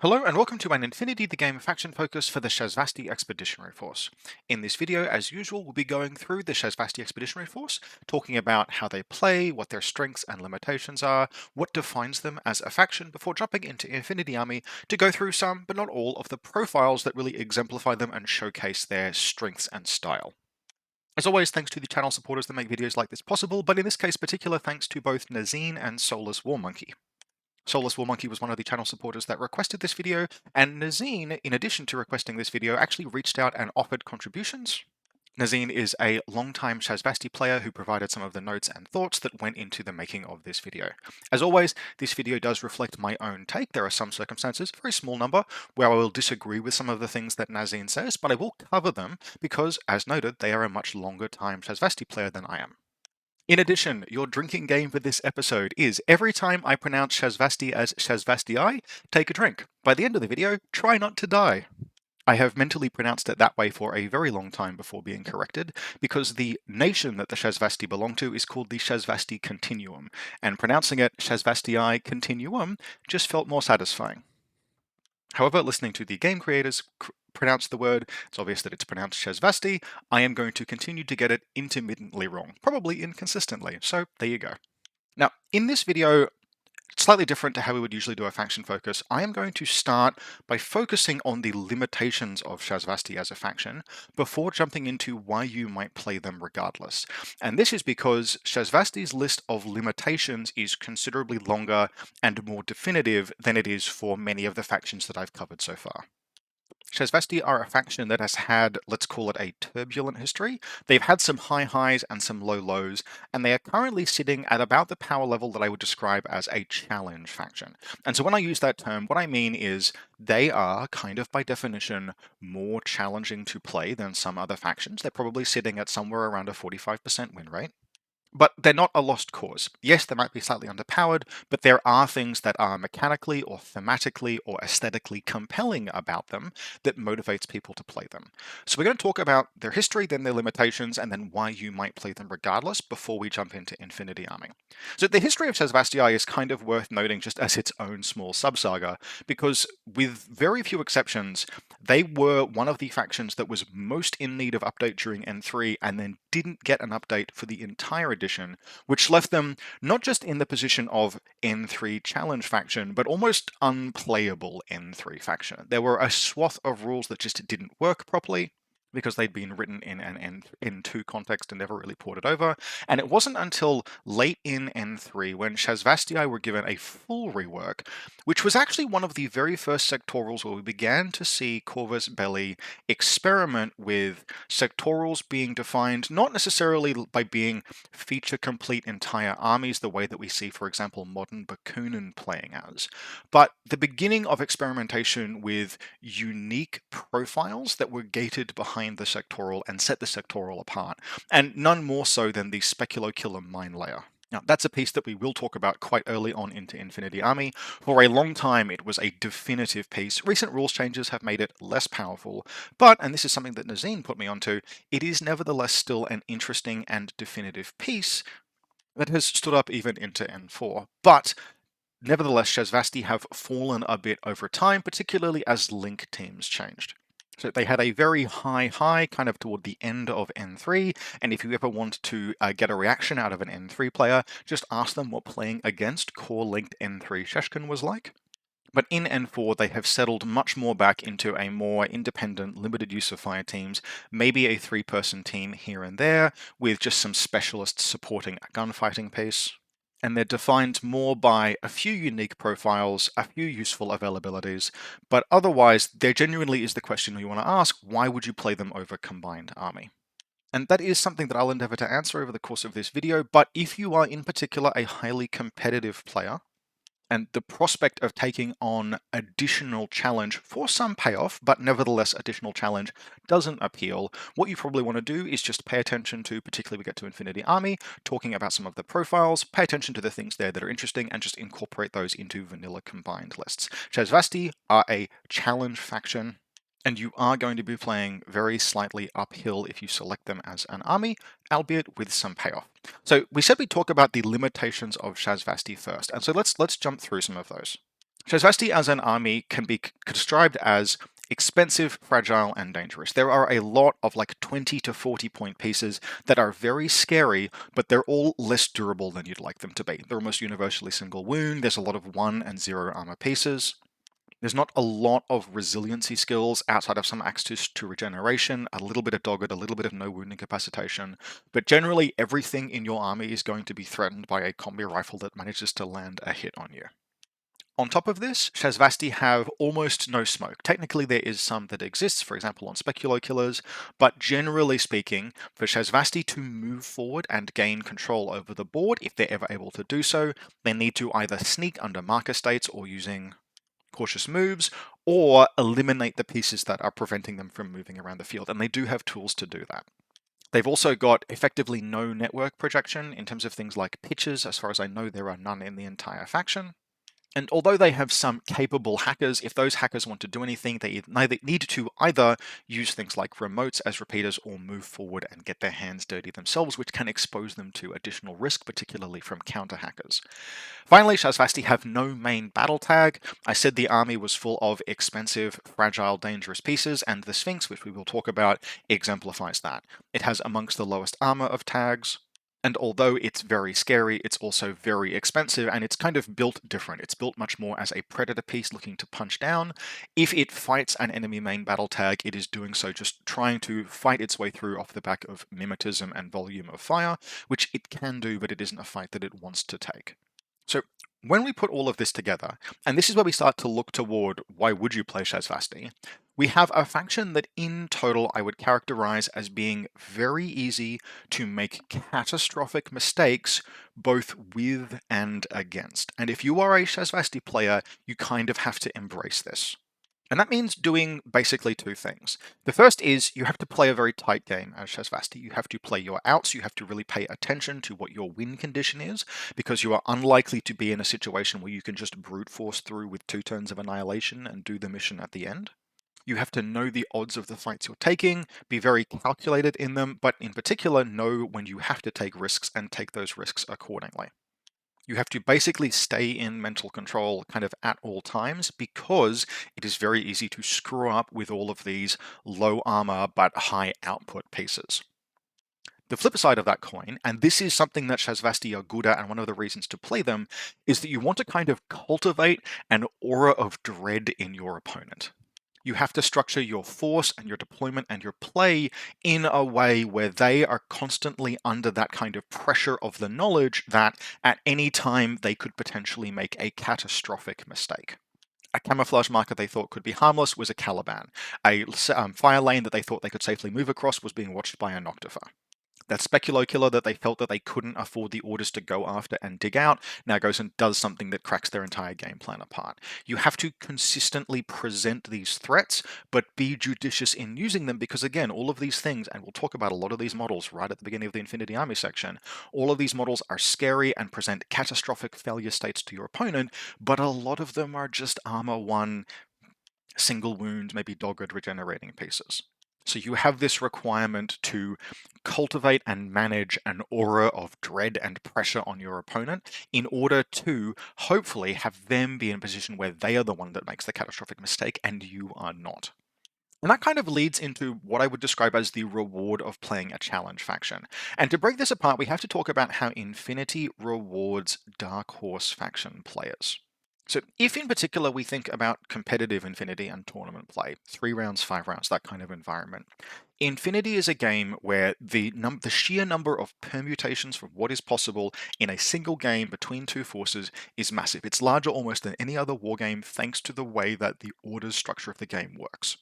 Hello and welcome to an Infinity the Game faction focus for the Shasvastii Expeditionary Force. In this video, as usual, we'll be going through the Shasvastii Expeditionary Force, talking about how they play, what their strengths and limitations are, what defines them as a faction, before jumping into Infinity Army to go through some, but not all, of the profiles that really exemplify them and showcase their strengths and style. As always, thanks to the channel supporters that make videos like this possible, but in this case particular thanks to both Nazine and Soulless Warmonkey. Soulless Warmonkey was one of the channel supporters that requested this video, and Nazine, in addition to requesting this video, actually reached out and offered contributions. Nazine is a long-time Shasvastii player who provided some of the notes and thoughts that went into the making of this video. As always, this video does reflect my own take. There are some circumstances, a very small number, where I will disagree with some of the things that Nazine says, but I will cover them because, as noted, they are a much longer time Shasvastii player than I am. In addition, your drinking game for this episode is every time I pronounce Shasvastii as Shasvastii, take a drink. By the end of the video, try not to die. I have mentally pronounced it that way for a very long time before being corrected, because the nation that the Shasvastii belong to is called the Shasvastii Continuum, and pronouncing it Shasvastii Continuum just felt more satisfying. However, listening to the game creators pronounce the word, it's obvious that it's pronounced Shasvastii. I am going to continue to get it intermittently wrong, probably inconsistently, so there you go. Now, in this video, slightly different to how we would usually do a faction focus, I am going to start by focusing on the limitations of Shasvastii as a faction before jumping into why you might play them regardless. And this is because Shasvastii's list of limitations is considerably longer and more definitive than it is for many of the factions that I've covered so far. Shasvastii are a faction that has had, let's call it, a turbulent history. They've had some high highs and some low lows, and they are currently sitting at about the power level that I would describe as a challenge faction. And so when I use that term, what I mean is they are, kind of by definition, more challenging to play than some other factions. They're probably sitting at somewhere around a 45% win rate. But they're not a lost cause. Yes, they might be slightly underpowered, but there are things that are mechanically or thematically or aesthetically compelling about them that motivates people to play them. So we're going to talk about their history, then their limitations, and then why you might play them regardless before we jump into Infinity Army. So the history of Shasvastii is kind of worth noting just as its own small sub-saga, because with very few exceptions, they were one of the factions that was most in need of update during N3 and then didn't get an update for the entire edition, which left them not just in the position of N3 challenge faction, but almost unplayable N3 faction. There were a swath of rules that just didn't work properly, because they'd been written in an N2 context and never really ported over. And it wasn't until late in N3 when Shasvastii were given a full rework, which was actually one of the very first sectorals where we began to see Corvus Belli experiment with sectorals being defined not necessarily by being feature-complete entire armies the way that we see, for example, modern Bakunin playing as, but the beginning of experimentation with unique profiles that were gated behind the sectoral and set the sectoral apart, and none more so than the Speculo Killer mine layer. Now, that's a piece that we will talk about quite early on into Infinity Army. For a long time, it was a definitive piece. Recent rules changes have made it less powerful, but, and this is something that Nazine put me onto, it is nevertheless still an interesting and definitive piece that has stood up even into N4. But nevertheless, Shasvastii have fallen a bit over time, particularly as link teams changed. So they had a very high kind of toward the end of N3, and if you ever want to get a reaction out of an N3 player, just ask them what playing against core linked N3 Sheshkin was like. But in N4, they have settled much more back into a more independent, limited use of fire teams, maybe a 3-person team here and there, with just some specialists supporting a gunfighting piece. And they're defined more by a few unique profiles, a few useful availabilities, but otherwise, there genuinely is the question you want to ask, why would you play them over combined army? And that is something that I'll endeavor to answer over the course of this video, but if you are in particular a highly competitive player, and the prospect of taking on additional challenge for some payoff, but nevertheless additional challenge doesn't appeal, what you probably want to do is just pay attention to, particularly we get to Infinity Army, talking about some of the profiles, pay attention to the things there that are interesting, and just incorporate those into vanilla combined lists. Shasvastii are a challenge faction, and you are going to be playing very slightly uphill if you select them as an army, albeit with some payoff. So we said we'd talk about the limitations of Shasvastii first, and so let's jump through some of those. Shasvastii as an army can be described as expensive, fragile, and dangerous. There are a lot of like 20 to 40 point pieces that are very scary, but they're all less durable than you'd like them to be. They're almost universally single wound. There's a lot of 1 and 0 armor pieces. There's not a lot of resiliency skills outside of some access to regeneration, a little bit of dogged, a little bit of no wound incapacitation, but generally everything in your army is going to be threatened by a combi rifle that manages to land a hit on you. On top of this, Shasvastii have almost no smoke. Technically, there is some that exists, for example, on Speculo Killers, but generally speaking, for Shasvastii to move forward and gain control over the board, if they're ever able to do so, they need to either sneak under marker states or using cautious moves, or eliminate the pieces that are preventing them from moving around the field, and they do have tools to do that. They've also got effectively no network projection in terms of things like pitches. As far as I know, there are none in the entire faction. And although they have some capable hackers, if those hackers want to do anything, they need to either use things like remotes as repeaters or move forward and get their hands dirty themselves, which can expose them to additional risk, particularly from counter hackers. Finally, Shasvastii have no main battle tag. I said the army was full of expensive, fragile, dangerous pieces, and the Sphinx, which we will talk about, exemplifies that. It has amongst the lowest armor of tags. And although it's very scary, it's also very expensive, and it's kind of built different. It's built much more as a predator piece looking to punch down. If it fights an enemy main battle tag, it is doing so just trying to fight its way through off the back of mimetism and volume of fire, which it can do, but it isn't a fight that it wants to take. So when we put all of this together, and this is where we start to look toward why would you play Shasvastii, we have a faction that in total I would characterize as being very easy to make catastrophic mistakes both with and against. And if you are a Shasvastii player, you kind of have to embrace this. And that means doing basically two things. The first is you have to play a very tight game as Shasvastii. You have to play your outs, you have to really pay attention to what your win condition is, because you are unlikely to be in a situation where you can just brute force through with 2 turns of annihilation and do the mission at the end. You have to know the odds of the fights you're taking, be very calculated in them, but in particular know when you have to take risks and take those risks accordingly. You have to basically stay in mental control kind of at all times, because it is very easy to screw up with all of these low armor but high output pieces. The flip side of that coin, and this is something that Shasvastii are good at, and one of the reasons to play them, is that you want to kind of cultivate an aura of dread in your opponent. You have to structure your force and your deployment and your play in a way where they are constantly under that kind of pressure of the knowledge that at any time they could potentially make a catastrophic mistake. A camouflage marker they thought could be harmless was a Caliban. A fire lane that they thought they could safely move across was being watched by a Nocta. That Speculo Killer that they felt that they couldn't afford the orders to go after and dig out now goes and does something that cracks their entire game plan apart. You have to consistently present these threats, but be judicious in using them, because again, all of these things, and we'll talk about a lot of these models right at the beginning of the Infinity Army section, all of these models are scary and present catastrophic failure states to your opponent, but a lot of them are just armor 1, single wound, maybe dogged regenerating pieces. So you have this requirement to cultivate and manage an aura of dread and pressure on your opponent in order to hopefully have them be in a position where they are the one that makes the catastrophic mistake and you are not. And that kind of leads into what I would describe as the reward of playing a challenge faction. And to break this apart, we have to talk about how Infinity rewards Dark Horse faction players. So if in particular we think about competitive Infinity and tournament play, 3 rounds, 5 rounds, that kind of environment, Infinity is a game where the sheer number of permutations for what is possible in a single game between 2 forces is massive. It's larger almost than any other wargame, thanks to the way that the orders structure of the game works.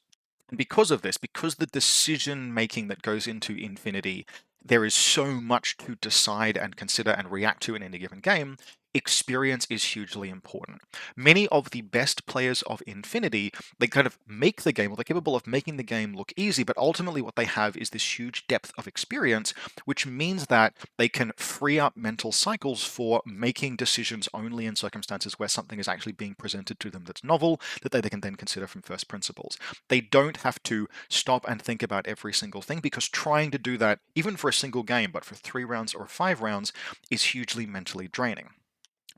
And because of this, because the decision making that goes into Infinity, there is so much to decide and consider and react to in any given game, experience is hugely important. Many of the best players of Infinity, they kind of make the game, or they're capable of making the game look easy, but ultimately what they have is this huge depth of experience, which means that they can free up mental cycles for making decisions only in circumstances where something is actually being presented to them that's novel, that they can then consider from first principles. They don't have to stop and think about every single thing, because trying to do that, even for a single game, but for 3 rounds or 5 rounds, is hugely mentally draining.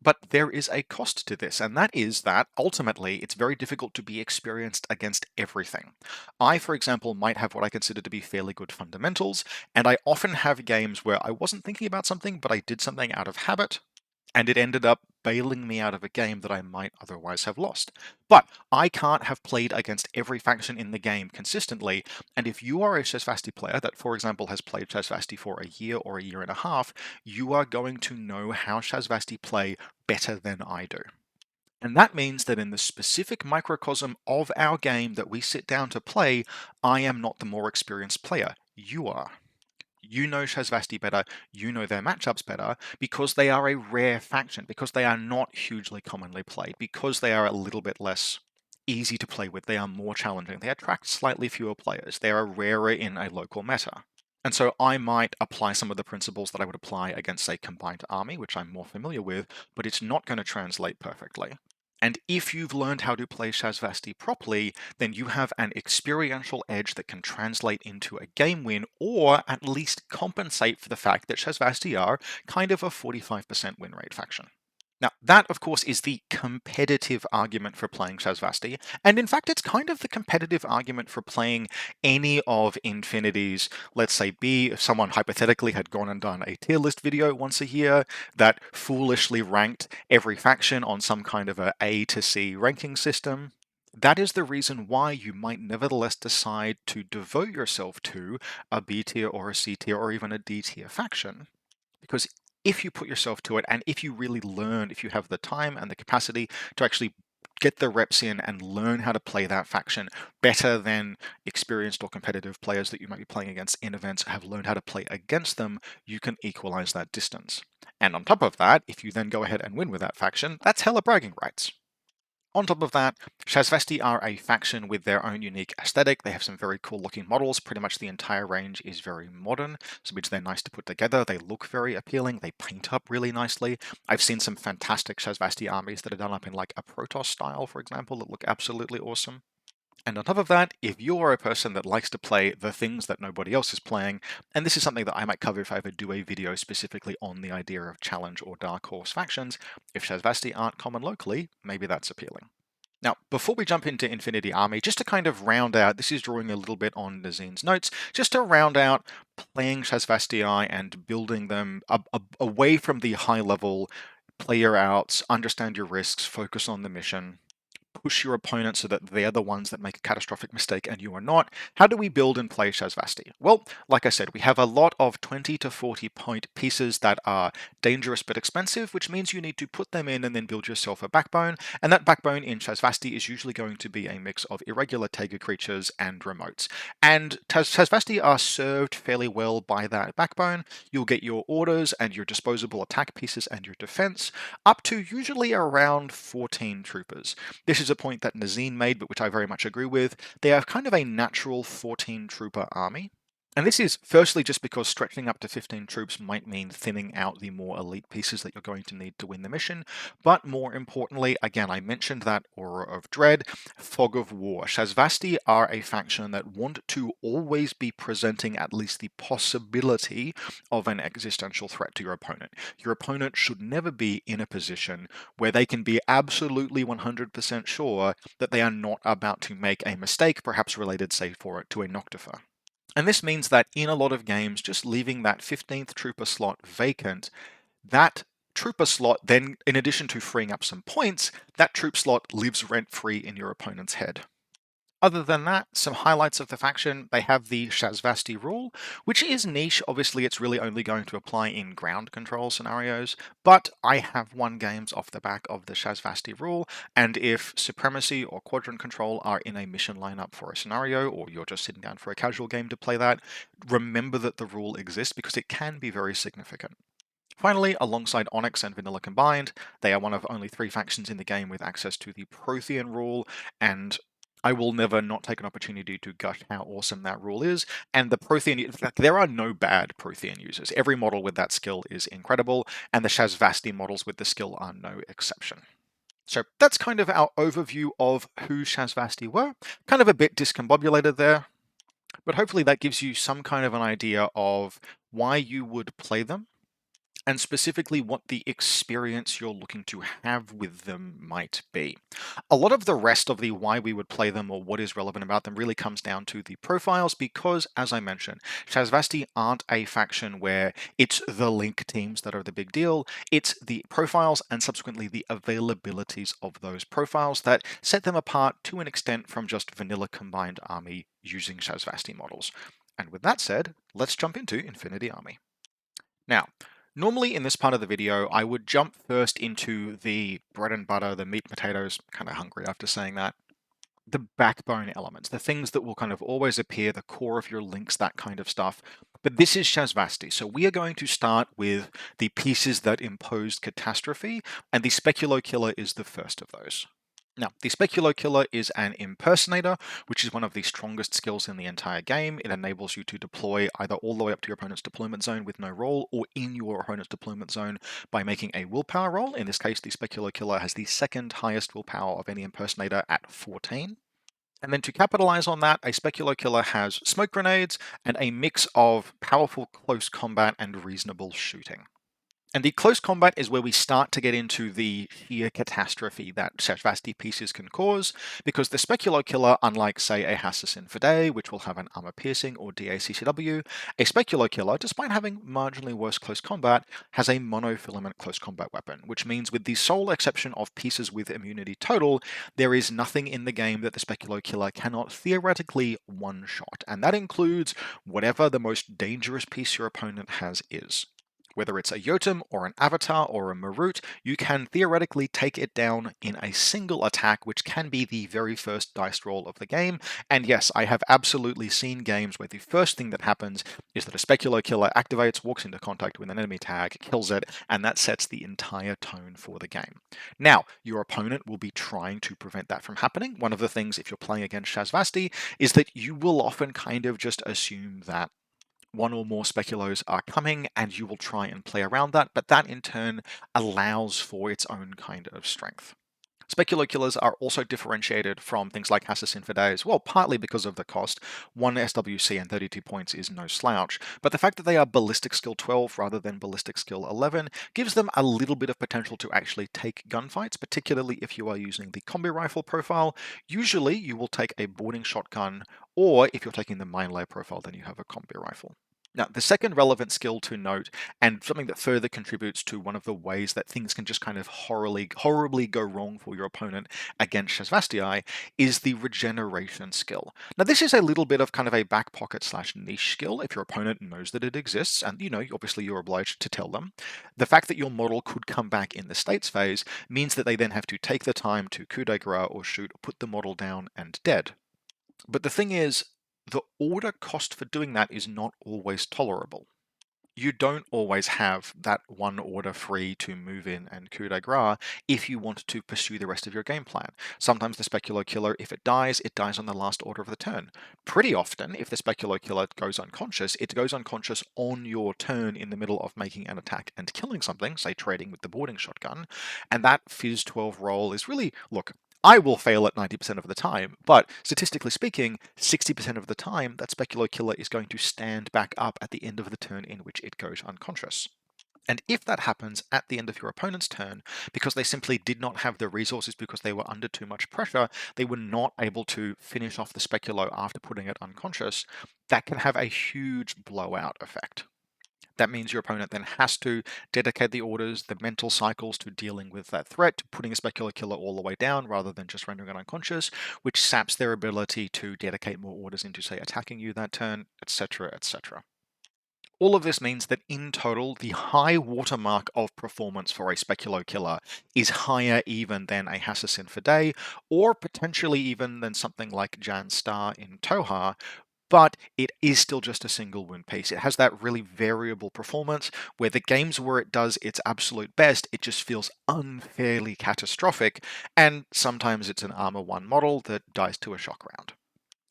But there is a cost to this, and that is that ultimately it's very difficult to be experienced against everything. I, for example, might have what I consider to be fairly good fundamentals, and I often have games where I wasn't thinking about something, but I did something out of habit, and it ended up bailing me out of a game that I might otherwise have lost. But I can't have played against every faction in the game consistently, and if you are a Shasvastii player that, for example, has played Shasvastii for a year or a year and a half, you are going to know how Shasvastii play better than I do. And that means that in the specific microcosm of our game that we sit down to play, I am not the more experienced player. You are. You know Shasvastii better, you know their matchups better, because they are a rare faction, because they are not hugely commonly played, because they are a little bit less easy to play with, they are more challenging, they attract slightly fewer players, they are rarer in a local meta. And so I might apply some of the principles that I would apply against a combined army, which I'm more familiar with, but it's not going to translate perfectly. And if you've learned how to play Shasvastii properly, then you have an experiential edge that can translate into a game win, or at least compensate for the fact that Shasvastii are kind of a 45% win rate faction. Now, that, of course, is the competitive argument for playing Shasvastii, and in fact, it's kind of the competitive argument for playing any of Infinity's, let's say, if someone hypothetically had gone and done a tier list video once a year that foolishly ranked every faction on some kind of A to C ranking system. That is the reason why you might nevertheless decide to devote yourself to a B tier or a C tier or even a D tier faction. Because if you put yourself to it, and if you really learn, if you have the time and the capacity to actually get the reps in and learn how to play that faction better than experienced or competitive players that you might be playing against in events have learned how to play against them, you can equalize that distance. And on top of that, if you then go ahead and win with that faction, that's hella bragging rights. On top of that, Shasvastii are a faction with their own unique aesthetic. They have some very cool looking models. Pretty much the entire range is very modern, so which they're nice to put together. They look very appealing. They paint up really nicely. I've seen some fantastic Shasvastii armies that are done up in like a Protoss style, for example, that look absolutely awesome. And on top of that, if you're a person that likes to play the things that nobody else is playing, and this is something that I might cover if I ever do a video specifically on the idea of challenge or dark horse factions, if Shasvastii aren't common locally, maybe that's appealing. Now, before we jump into Infinity Army, just to kind of round out, this is drawing a little bit on Nazin's notes, just to round out playing Shasvastii and building them away from the high level player outs, understand your risks, focus on the mission, push your opponent so that they're the ones that make a catastrophic mistake and you are not. How do we build and play Shasvastii? Well, like I said, we have a lot of 20 to 40 point pieces that are dangerous but expensive, which means you need to put them in and then build yourself a backbone. And that backbone in Shasvastii is usually going to be a mix of irregular Taiga creatures and remotes. And Shasvastii are served fairly well by that backbone. You'll get your orders and your disposable attack pieces and your defense up to usually around 14 troopers. This is a point that Nazin made, but which I very much agree with. They are kind of a natural 14 trooper army. And this is firstly just because stretching up to 15 troops might mean thinning out the more elite pieces that you're going to need to win the mission. But more importantly, again, I mentioned that Aura of Dread, Fog of War. Shasvastii are a faction that want to always be presenting at least the possibility of an existential threat to your opponent. Your opponent should never be in a position where they can be absolutely 100% sure that they are not about to make a mistake, perhaps related, say, for it to a Nocta. And this means that in a lot of games, just leaving that 15th trooper slot vacant, that trooper slot then, in addition to freeing up some points, that troop slot lives rent-free in your opponent's head. Other than that, some highlights of the faction, they have the Shasvastii rule, which is niche. Obviously, it's really only going to apply in ground control scenarios, but I have won games off the back of the Shasvastii rule, and if Supremacy or Quadrant Control are in a mission lineup for a scenario, or you're just sitting down for a casual game to play that, remember that the rule exists because it can be very significant. Finally, alongside Onyx and Vanilla combined, they are one of only 3 factions in the game with access to the Prothean rule, and I will never not take an opportunity to gush how awesome that rule is. And the Prothean, like, there are no bad Prothean users. Every model with that skill is incredible, and the Shasvastii models with the skill are no exception. So that's kind of our overview of who Shasvastii were. Kind of a bit discombobulated there, but hopefully that gives you some kind of an idea of why you would play them, and specifically what the experience you're looking to have with them might be. A lot of the rest of the why we would play them or what is relevant about them really comes down to the profiles because, as I mentioned, Shasvastii aren't a faction where it's the link teams that are the big deal. It's the profiles and subsequently the availabilities of those profiles that set them apart to an extent from just vanilla combined army using Shasvastii models. And with that said, let's jump into Infinity Army. Now, normally in this part of the video, I would jump first into the bread and butter, the meat and potatoes, kind of hungry after saying that, the backbone elements, the things that will kind of always appear, the core of your links, that kind of stuff. But this is Shasvastii, so we are going to start with the pieces that imposed catastrophe, and the Speculo Killer is the first of those. Now, the Speculo Killer is an impersonator, which is one of the strongest skills in the entire game. It enables you to deploy either all the way up to your opponent's deployment zone with no roll, or in your opponent's deployment zone by making a willpower roll. In this case, the Speculo Killer has the second highest willpower of any impersonator at 14. And then to capitalize on that, a Speculo Killer has smoke grenades and a mix of powerful close combat and reasonable shooting. And the close combat is where we start to get into the sheer catastrophe that Shasvastii pieces can cause, because the Speculo Killer, unlike, say, a Shasin which will have an armor piercing or DACCW, a Speculo Killer, despite having marginally worse close combat, has a monofilament close combat weapon, which means with the sole exception of pieces with immunity total, there is nothing in the game that the Speculo Killer cannot theoretically one-shot, and that includes whatever the most dangerous piece your opponent has is. Whether it's a Yotum or an Avatar or a Marut, you can theoretically take it down in a single attack, which can be the very first dice roll of the game. And yes, I have absolutely seen games where the first thing that happens is that a Speculo Killer activates, walks into contact with an enemy tag, kills it, and that sets the entire tone for the game. Now, your opponent will be trying to prevent that from happening. One of the things, if you're playing against Shasvastii, is that you will often kind of just assume that one or more speculos are coming and you will try and play around that, but that in turn allows for its own kind of strength. Speculo Killers are also differentiated from things like Assassin for Days, well, partly because of the cost. 1 SWC and 32 points is no slouch, but the fact that they are Ballistic Skill 12 rather than Ballistic Skill 11 gives them a little bit of potential to actually take gunfights, particularly if you are using the combi rifle profile. Usually you will take a boarding shotgun, or if you're taking the mine layer profile, then you have a combi rifle. Now, the second relevant skill to note, and something that further contributes to one of the ways that things can just kind of horribly go wrong for your opponent against Shasvastii, is the regeneration skill. Now, this is a little bit of kind of a back pocket / niche skill if your opponent knows that it exists, and obviously you're obliged to tell them. The fact that your model could come back in the states phase means that they then have to take the time to coup de grace or shoot, or put the model down and dead. But the thing is, the order cost for doing that is not always tolerable. You don't always have that one order free to move in and coup de grace if you want to pursue the rest of your game plan. Sometimes the Speculo Killer, if it dies on the last order of the turn. Pretty often, if the Speculo Killer goes unconscious, it goes unconscious on your turn in the middle of making an attack and killing something, say trading with the boarding shotgun, and that Fizz 12 roll is really, look, I will fail at 90% of the time, but statistically speaking, 60% of the time, that Speculo Killer is going to stand back up at the end of the turn in which it goes unconscious. And if that happens at the end of your opponent's turn, because they simply did not have the resources because they were under too much pressure, they were not able to finish off the Speculo after putting it unconscious, that can have a huge blowout effect. That means your opponent then has to dedicate the orders, the mental cycles to dealing with that threat, to putting a Specular Killer all the way down rather than just rendering it unconscious, which saps their ability to dedicate more orders into, say, attacking you that turn, etc., etc. All of this means that in total, the high watermark of performance for a Speculo Killer is higher even than a Assassin for Day, or potentially even than something like Jan Star in Toha, but it is still just a single wound piece. It has that really variable performance where the games where it does its absolute best, it just feels unfairly catastrophic, and sometimes it's an Armor 1 model that dies to a shock round.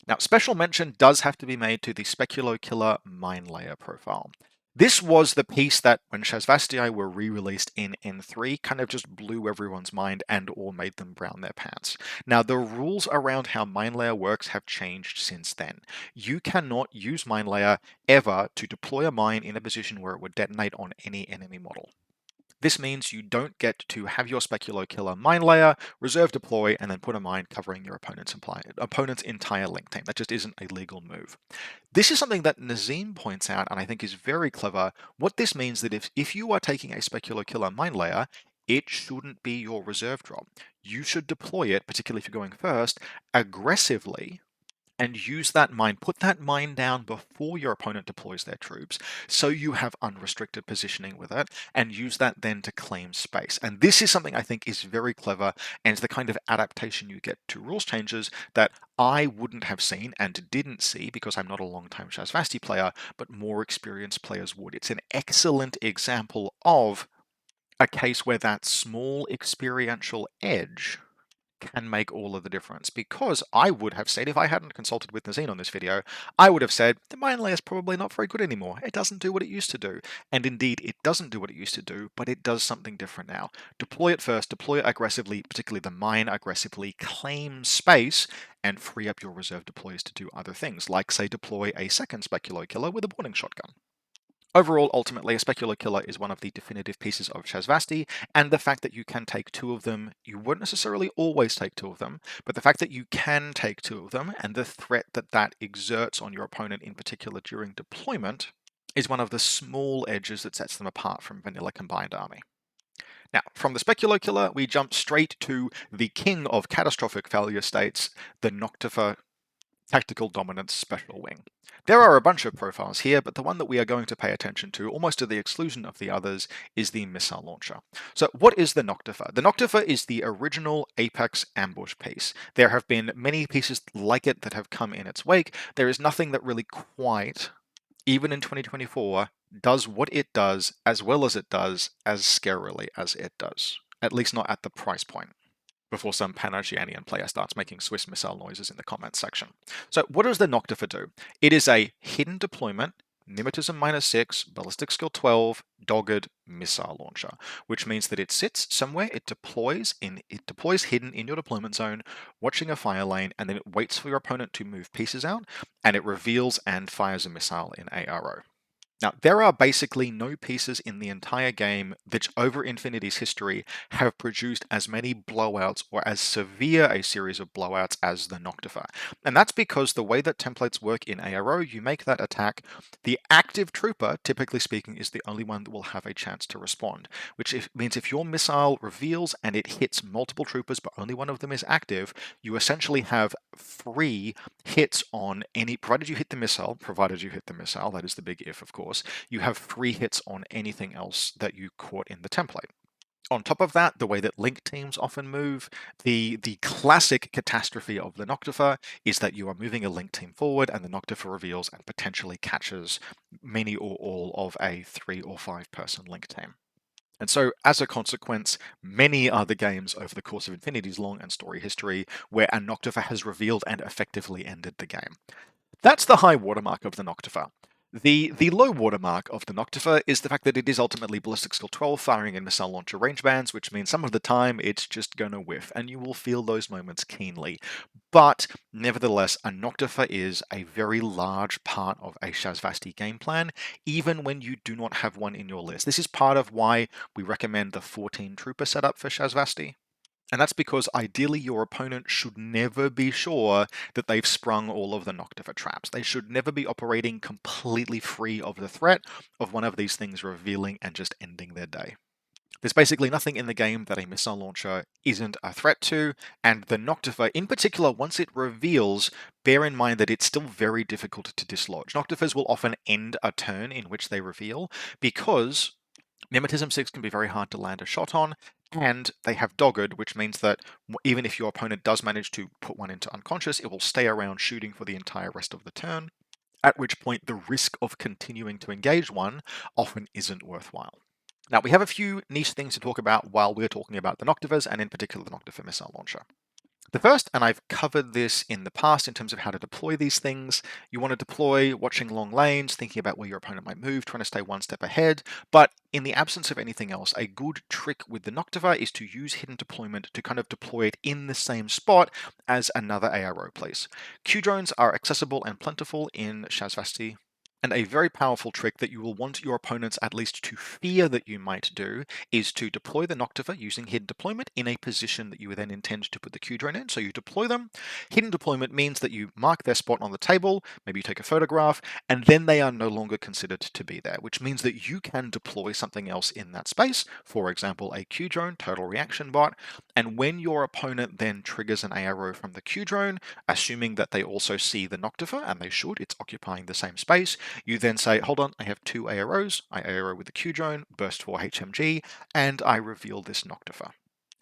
Now, special mention does have to be made to the Speculo Killer Mine Layer profile. This was the piece that, when Shasvastii were re-released in N3, kind of just blew everyone's mind and or made them brown their pants. Now, the rules around how Mine Layer works have changed since then. You cannot use Mine Layer ever to deploy a mine in a position where it would detonate on any enemy model. This means you don't get to have your Speculo Killer mine layer, reserve deploy, and then put a mine covering your opponent's entire link team. That just isn't a legal move. This is something that Nazim points out, and I think is very clever. What this means that if you are taking a Speculo Killer mine layer, it shouldn't be your reserve drop. You should deploy it, particularly if you're going first, aggressively, and use that mine, put that mine down before your opponent deploys their troops, so you have unrestricted positioning with it, and use that then to claim space. And this is something I think is very clever, and it's the kind of adaptation you get to rules changes that I wouldn't have seen and didn't see because I'm not a long-time Shasvastii player, but more experienced players would. It's an excellent example of a case where that small experiential edge can make all of the difference, because I would have said, if I hadn't consulted with Nazim on this video, I would have said the mine layer is probably not very good anymore. It doesn't do what it used to do. And indeed, it doesn't do what it used to do, but it does something different now. Deploy it first, deploy it aggressively, particularly the mine aggressively, claim space, and free up your reserve deploys to do other things, like, say, deploy a second Speculo Killer with a boarding shotgun. Overall, ultimately, a Speculo Killer is one of the definitive pieces of Shasvastii, and the fact that you can take two of them, you won't necessarily always take two of them, but the fact that you can take two of them, and the threat that that exerts on your opponent in particular during deployment, is one of the small edges that sets them apart from vanilla Combined Army. Now, from the Speculo Killer, we jump straight to the king of catastrophic failure states, the Nocta Tactical Dominance Special Wing. There are a bunch of profiles here, but the one that we are going to pay attention to, almost to the exclusion of the others, is the missile launcher. So what is the Nocta? The Nocta is the original Apex ambush piece. There have been many pieces like it that have come in its wake. There is nothing that really quite, even in 2024, does what it does as well as it does, as scarily as it does. At least not at the price point, before some Panagianian player starts making Swiss missile noises in the comments section. So what does the Nocta do? It is a hidden deployment, Mimetism -6, Ballistic Skill 12, Dogged missile launcher, which means that it sits somewhere, it deploys hidden in your deployment zone, watching a fire lane, and then it waits for your opponent to move pieces out, and it reveals and fires a missile in ARO. Now, there are basically no pieces in the entire game that over Infinity's history have produced as many blowouts or as severe a series of blowouts as the Nocta. And that's because the way that templates work in ARO, you make that attack, the active trooper, typically speaking, is the only one that will have a chance to respond, which means if your missile reveals and it hits multiple troopers but only one of them is active, you essentially have free hits on any, provided you hit the missile, that is the big if, of course, you have free hits on anything else that you caught in the template. On top of that, the way that link teams often move, the classic catastrophe of the Nocta is that you are moving a link team forward and the Nocta reveals and potentially catches many or all of a 3 or 5 person link team. And so, as a consequence, many are the games over the course of Infinity's long and storied history where a Nocta has revealed and effectively ended the game. That's the high watermark of the Nocta. The low watermark of the Nocta is the fact that it is ultimately Ballistic Skill 12 firing in missile launcher range bands, which means some of the time it's just going to whiff, and you will feel those moments keenly. But nevertheless, a Nocta is a very large part of a Shasvastii game plan, even when you do not have one in your list. This is part of why we recommend the 14 trooper setup for Shasvastii. And that's because ideally your opponent should never be sure that they've sprung all of the Nocta traps. They should never be operating completely free of the threat of one of these things revealing and just ending their day. There's basically nothing in the game that a missile launcher isn't a threat to, and the Nocta in particular, once it reveals, bear in mind that it's still very difficult to dislodge. Noctas will often end a turn in which they reveal because Mimetism 6 can be very hard to land a shot on, and they have Dogged, which means that even if your opponent does manage to put one into unconscious, it will stay around shooting for the entire rest of the turn, at which point the risk of continuing to engage one often isn't worthwhile. Now, we have a few niche things to talk about while we're talking about the Noctivas, and in particular the Nocta missile launcher. The first, and I've covered this in the past in terms of how to deploy these things, you want to deploy watching long lanes, thinking about where your opponent might move, trying to stay one step ahead. But in the absence of anything else, a good trick with the Noctiva is to use hidden deployment to kind of deploy it in the same spot as another ARO place. Q drones are accessible and plentiful in Shasvastii. And a very powerful trick that you will want your opponents at least to fear that you might do is to deploy the Noctiva using hidden deployment in a position that you then intend to put the Q drone in. So you deploy them. Hidden deployment means that you mark their spot on the table, maybe you take a photograph, and then they are no longer considered to be there, which means that you can deploy something else in that space, for example, a Q drone, total reaction bot, and when your opponent then triggers an ARO from the Q drone, assuming that they also see the Noctiva, and they should, it's occupying the same space, you then say, hold on, I have two AROs. I ARO with the Q drone, burst for HMG, and I reveal this Noctiva.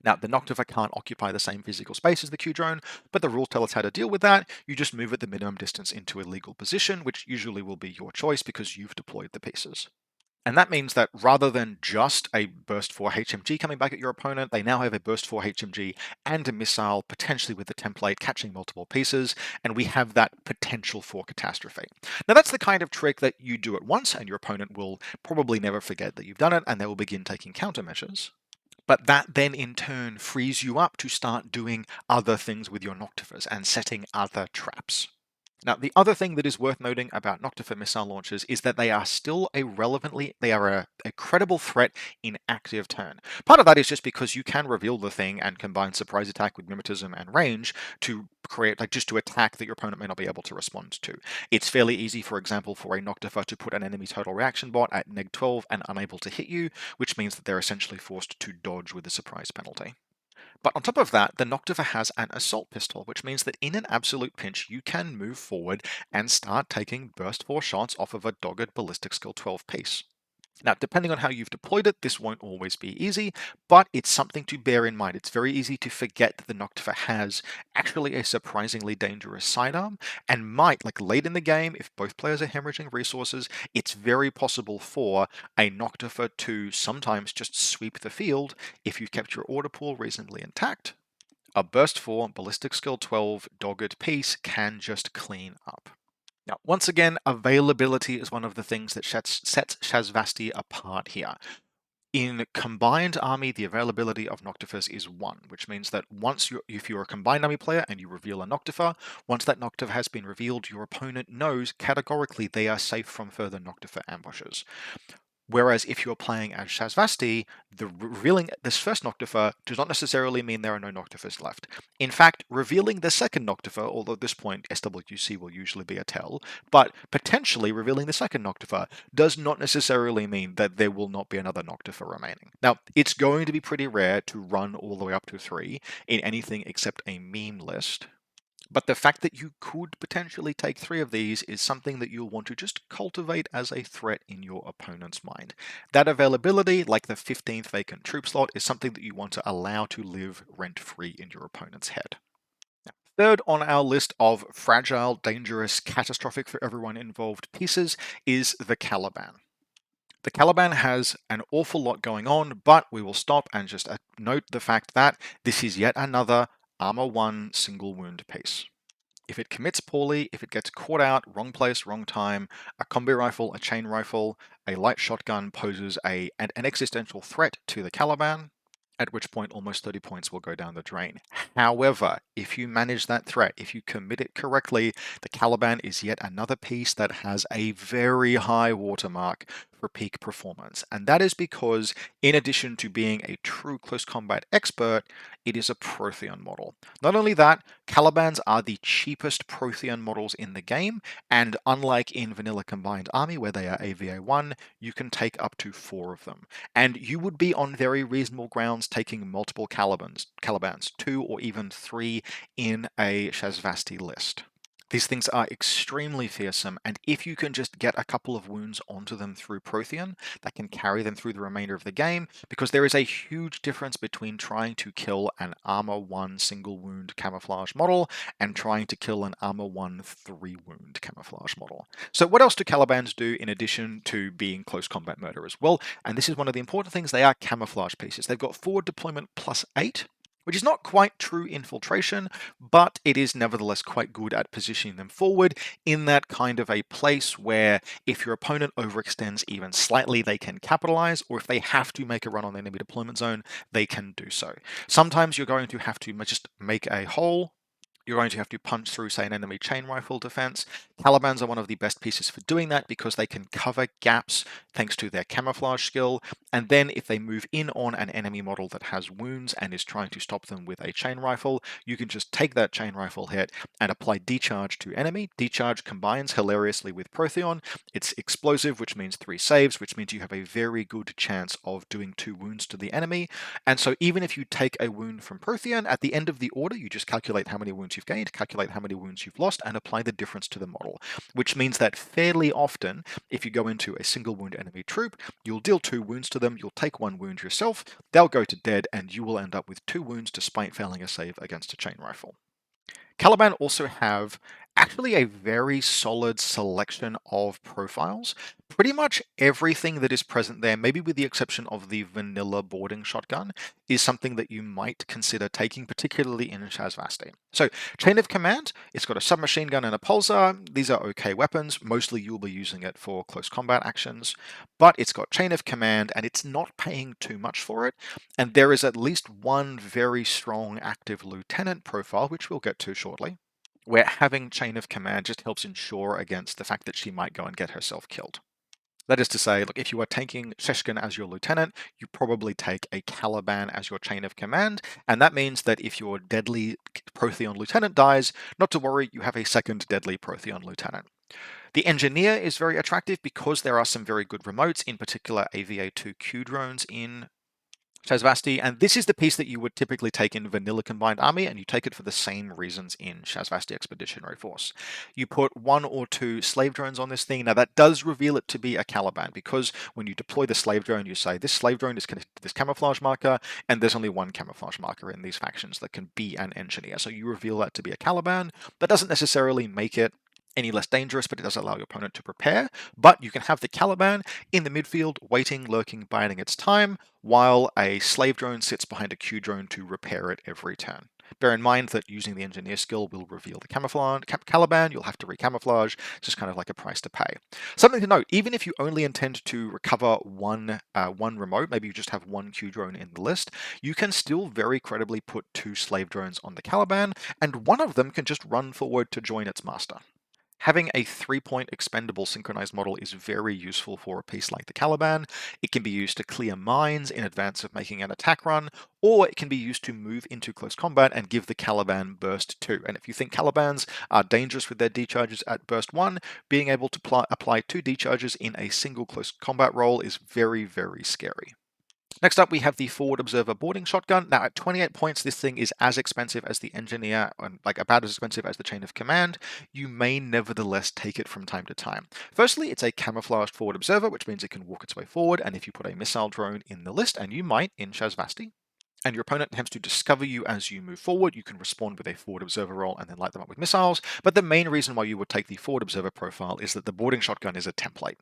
Now, the Noctiva can't occupy the same physical space as the Q drone, but the rules tell us how to deal with that. You just move it the minimum distance into a legal position, which usually will be your choice because you've deployed the pieces. And that means that rather than just a burst 4 HMG coming back at your opponent, they now have a burst 4 HMG and a missile, potentially with the template catching multiple pieces, and we have that potential for catastrophe. Now that's the kind of trick that you do at once, and your opponent will probably never forget that you've done it, and they will begin taking countermeasures. But that then in turn frees you up to start doing other things with your Noctivas and setting other traps. Now, the other thing that is worth noting about Noctiva missile launchers is that they are still a credible threat in active turn. Part of that is just because you can reveal the thing and combine surprise attack with mimetism and range to create, just to attack that your opponent may not be able to respond to. It's fairly easy, for example, for a Noctiva to put an enemy total reaction bot at neg 12 and unable to hit you, which means that they're essentially forced to dodge with the surprise penalty. But on top of that, the Noctiva has an assault pistol, which means that in an absolute pinch, you can move forward and start taking burst 4 shots off of a dogged ballistic skill 12 piece. Now, depending on how you've deployed it, this won't always be easy, but it's something to bear in mind. It's very easy to forget that the Noctiva has actually a surprisingly dangerous sidearm, and might, late in the game, if both players are hemorrhaging resources, it's very possible for a Noctiva to sometimes just sweep the field if you've kept your order pool reasonably intact. A burst 4 ballistic skill 12 dogged piece can just clean up. Now, once again, availability is one of the things that sets Shasvastii apart here. In combined army, the availability of Noctivas is 1, which means that if you're a combined army player and you reveal a Noctiva, once that Noctiva has been revealed, your opponent knows categorically they are safe from further Noctiva ambushes. Whereas if you're playing as Shasvastii, revealing this first Noctiva does not necessarily mean there are no Noctivas left. In fact, revealing the second Noctiva, although at this point SWC will usually be a tell, but potentially revealing the second Noctiva does not necessarily mean that there will not be another Noctiva remaining. Now, it's going to be pretty rare to run all the way up to 3 in anything except a meme list. But the fact that you could potentially take 3 of these is something that you'll want to just cultivate as a threat in your opponent's mind. That availability, like the 15th vacant troop slot, is something that you want to allow to live rent-free in your opponent's head. Third on our list of fragile, dangerous, catastrophic for everyone involved pieces is the Caliban. The Caliban has an awful lot going on, but we will stop and just note the fact that this is yet another Armor 1 single wound piece. If it commits poorly, if it gets caught out, wrong place, wrong time, a combi rifle, a chain rifle, a light shotgun poses an existential threat to the Caliban, at which point almost 30 points will go down the drain. However, if you manage that threat, if you commit it correctly, the Caliban is yet another piece that has a very high watermark for peak performance. And that is because, in addition to being a true close combat expert, it is a Prothean model. Not only that, Calibans are the cheapest Prothean models in the game, and unlike in Vanilla Combined Army, where they are AVA1, you can take up to 4 of them. And you would be on very reasonable grounds taking multiple Calibans, 2 or even 3 in a Shasvastii list. These things are extremely fearsome, and if you can just get a couple of wounds onto them through Prothean, that can carry them through the remainder of the game, because there is a huge difference between trying to kill an Armor 1 single wound camouflage model and trying to kill an Armor 1 3 wound camouflage model. So what else do Calibans do in addition to being close combat murderers? Well, and this is one of the important things, they are camouflage pieces. They've got forward deployment +8, which is not quite true infiltration, but it is nevertheless quite good at positioning them forward in that kind of a place where if your opponent overextends even slightly, they can capitalize, or if they have to make a run on the enemy deployment zone, they can do so. Sometimes you're going to have to just make a hole. You're going to have to punch through, say, an enemy chain rifle defense. Calibans are one of the best pieces for doing that because they can cover gaps thanks to their camouflage skill. And then if they move in on an enemy model that has wounds and is trying to stop them with a chain rifle, you can just take that chain rifle hit and apply decharge to enemy. Decharge combines hilariously with Protheon. It's explosive, which means 3 saves, which means you have a very good chance of doing 2 wounds to the enemy. And so even if you take a wound from Protheon, at the end of the order, you just calculate how many wounds you've gained, calculate how many wounds you've lost, and apply the difference to the model, which means that fairly often, if you go into a single wound enemy troop, you'll deal 2 wounds to them, you'll take 1 wound yourself, they'll go to dead, and you will end up with 2 wounds despite failing a save against a chain rifle. Caliban also have actually a very solid selection of profiles. Pretty much everything that is present there, maybe with the exception of the vanilla boarding shotgun, is something that you might consider taking, particularly in Shasvastii. So, Chain of Command, it's got a submachine gun and a pulsar. These are okay weapons. Mostly you'll be using it for close combat actions, but it's got Chain of Command and it's not paying too much for it. And there is at least one very strong active lieutenant profile, which we'll get to shortly, where having Chain of Command just helps ensure against the fact that she might go and get herself killed. That is to say, look, if you are taking Sheshkin as your lieutenant, you probably take a Caliban as your chain of command, and that means that if your deadly Protheon lieutenant dies, not to worry, you have a second deadly Protheon lieutenant. The engineer is very attractive because there are some very good remotes, in particular AVA2 Q drones in Shasvastii, and this is the piece that you would typically take in Vanilla Combined Army, and you take it for the same reasons in Shasvastii Expeditionary Force. You put 1 or 2 slave drones on this thing. Now that does reveal it to be a Caliban, because when you deploy the slave drone, you say this slave drone is connected to this camouflage marker, and there's only one camouflage marker in these factions that can be an engineer. So you reveal that to be a Caliban. That doesn't necessarily make it any less dangerous, but it does allow your opponent to prepare. But you can have the Caliban in the midfield, waiting, lurking, biding its time, while a slave drone sits behind a Q drone to repair it every turn. Bear in mind that using the engineer skill will reveal the Caliban, you'll have to recamouflage, just kind of like a price to pay. Something to note, even if you only intend to recover one remote, maybe you just have 1 Q drone in the list, you can still very credibly put 2 slave drones on the Caliban, and one of them can just run forward to join its master. Having a 3-point expendable synchronized model is very useful for a piece like the Caliban. It can be used to clear mines in advance of making an attack run, or it can be used to move into close combat and give the Caliban burst 2. And if you think Calibans are dangerous with their decharges at burst 1, being able to apply 2 decharges in a single close combat roll is very, very scary. Next up, we have the Forward Observer Boarding Shotgun. Now, at 28 points, this thing is as expensive as the Engineer, and like about as expensive as the Chain of Command. You may nevertheless take it from time to time. Firstly, it's a camouflaged Forward Observer, which means it can walk its way forward, and if you put a missile drone in the list, and you might in Shasvastii, and your opponent attempts to discover you as you move forward, you can respond with a Forward Observer roll and then light them up with missiles. But the main reason why you would take the Forward Observer profile is that the Boarding Shotgun is a template.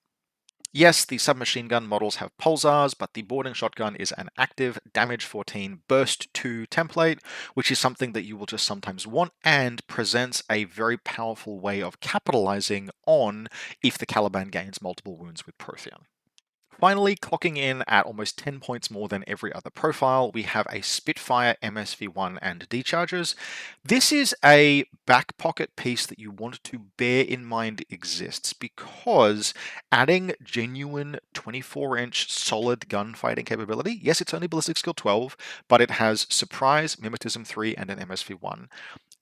Yes, the submachine gun models have pulsars, but the boarding shotgun is an active damage 14 burst 2 template, which is something that you will just sometimes want and presents a very powerful way of capitalizing on if the Caliban gains multiple wounds with Protheon. Finally, clocking in at almost 10 points more than every other profile, we have a Spitfire MSV1 and decharges. This is a back pocket piece that you want to bear in mind exists because adding genuine 24-inch solid gunfighting capability, yes, it's only ballistic skill 12, but it has surprise, mimetism 3, and an MSV1.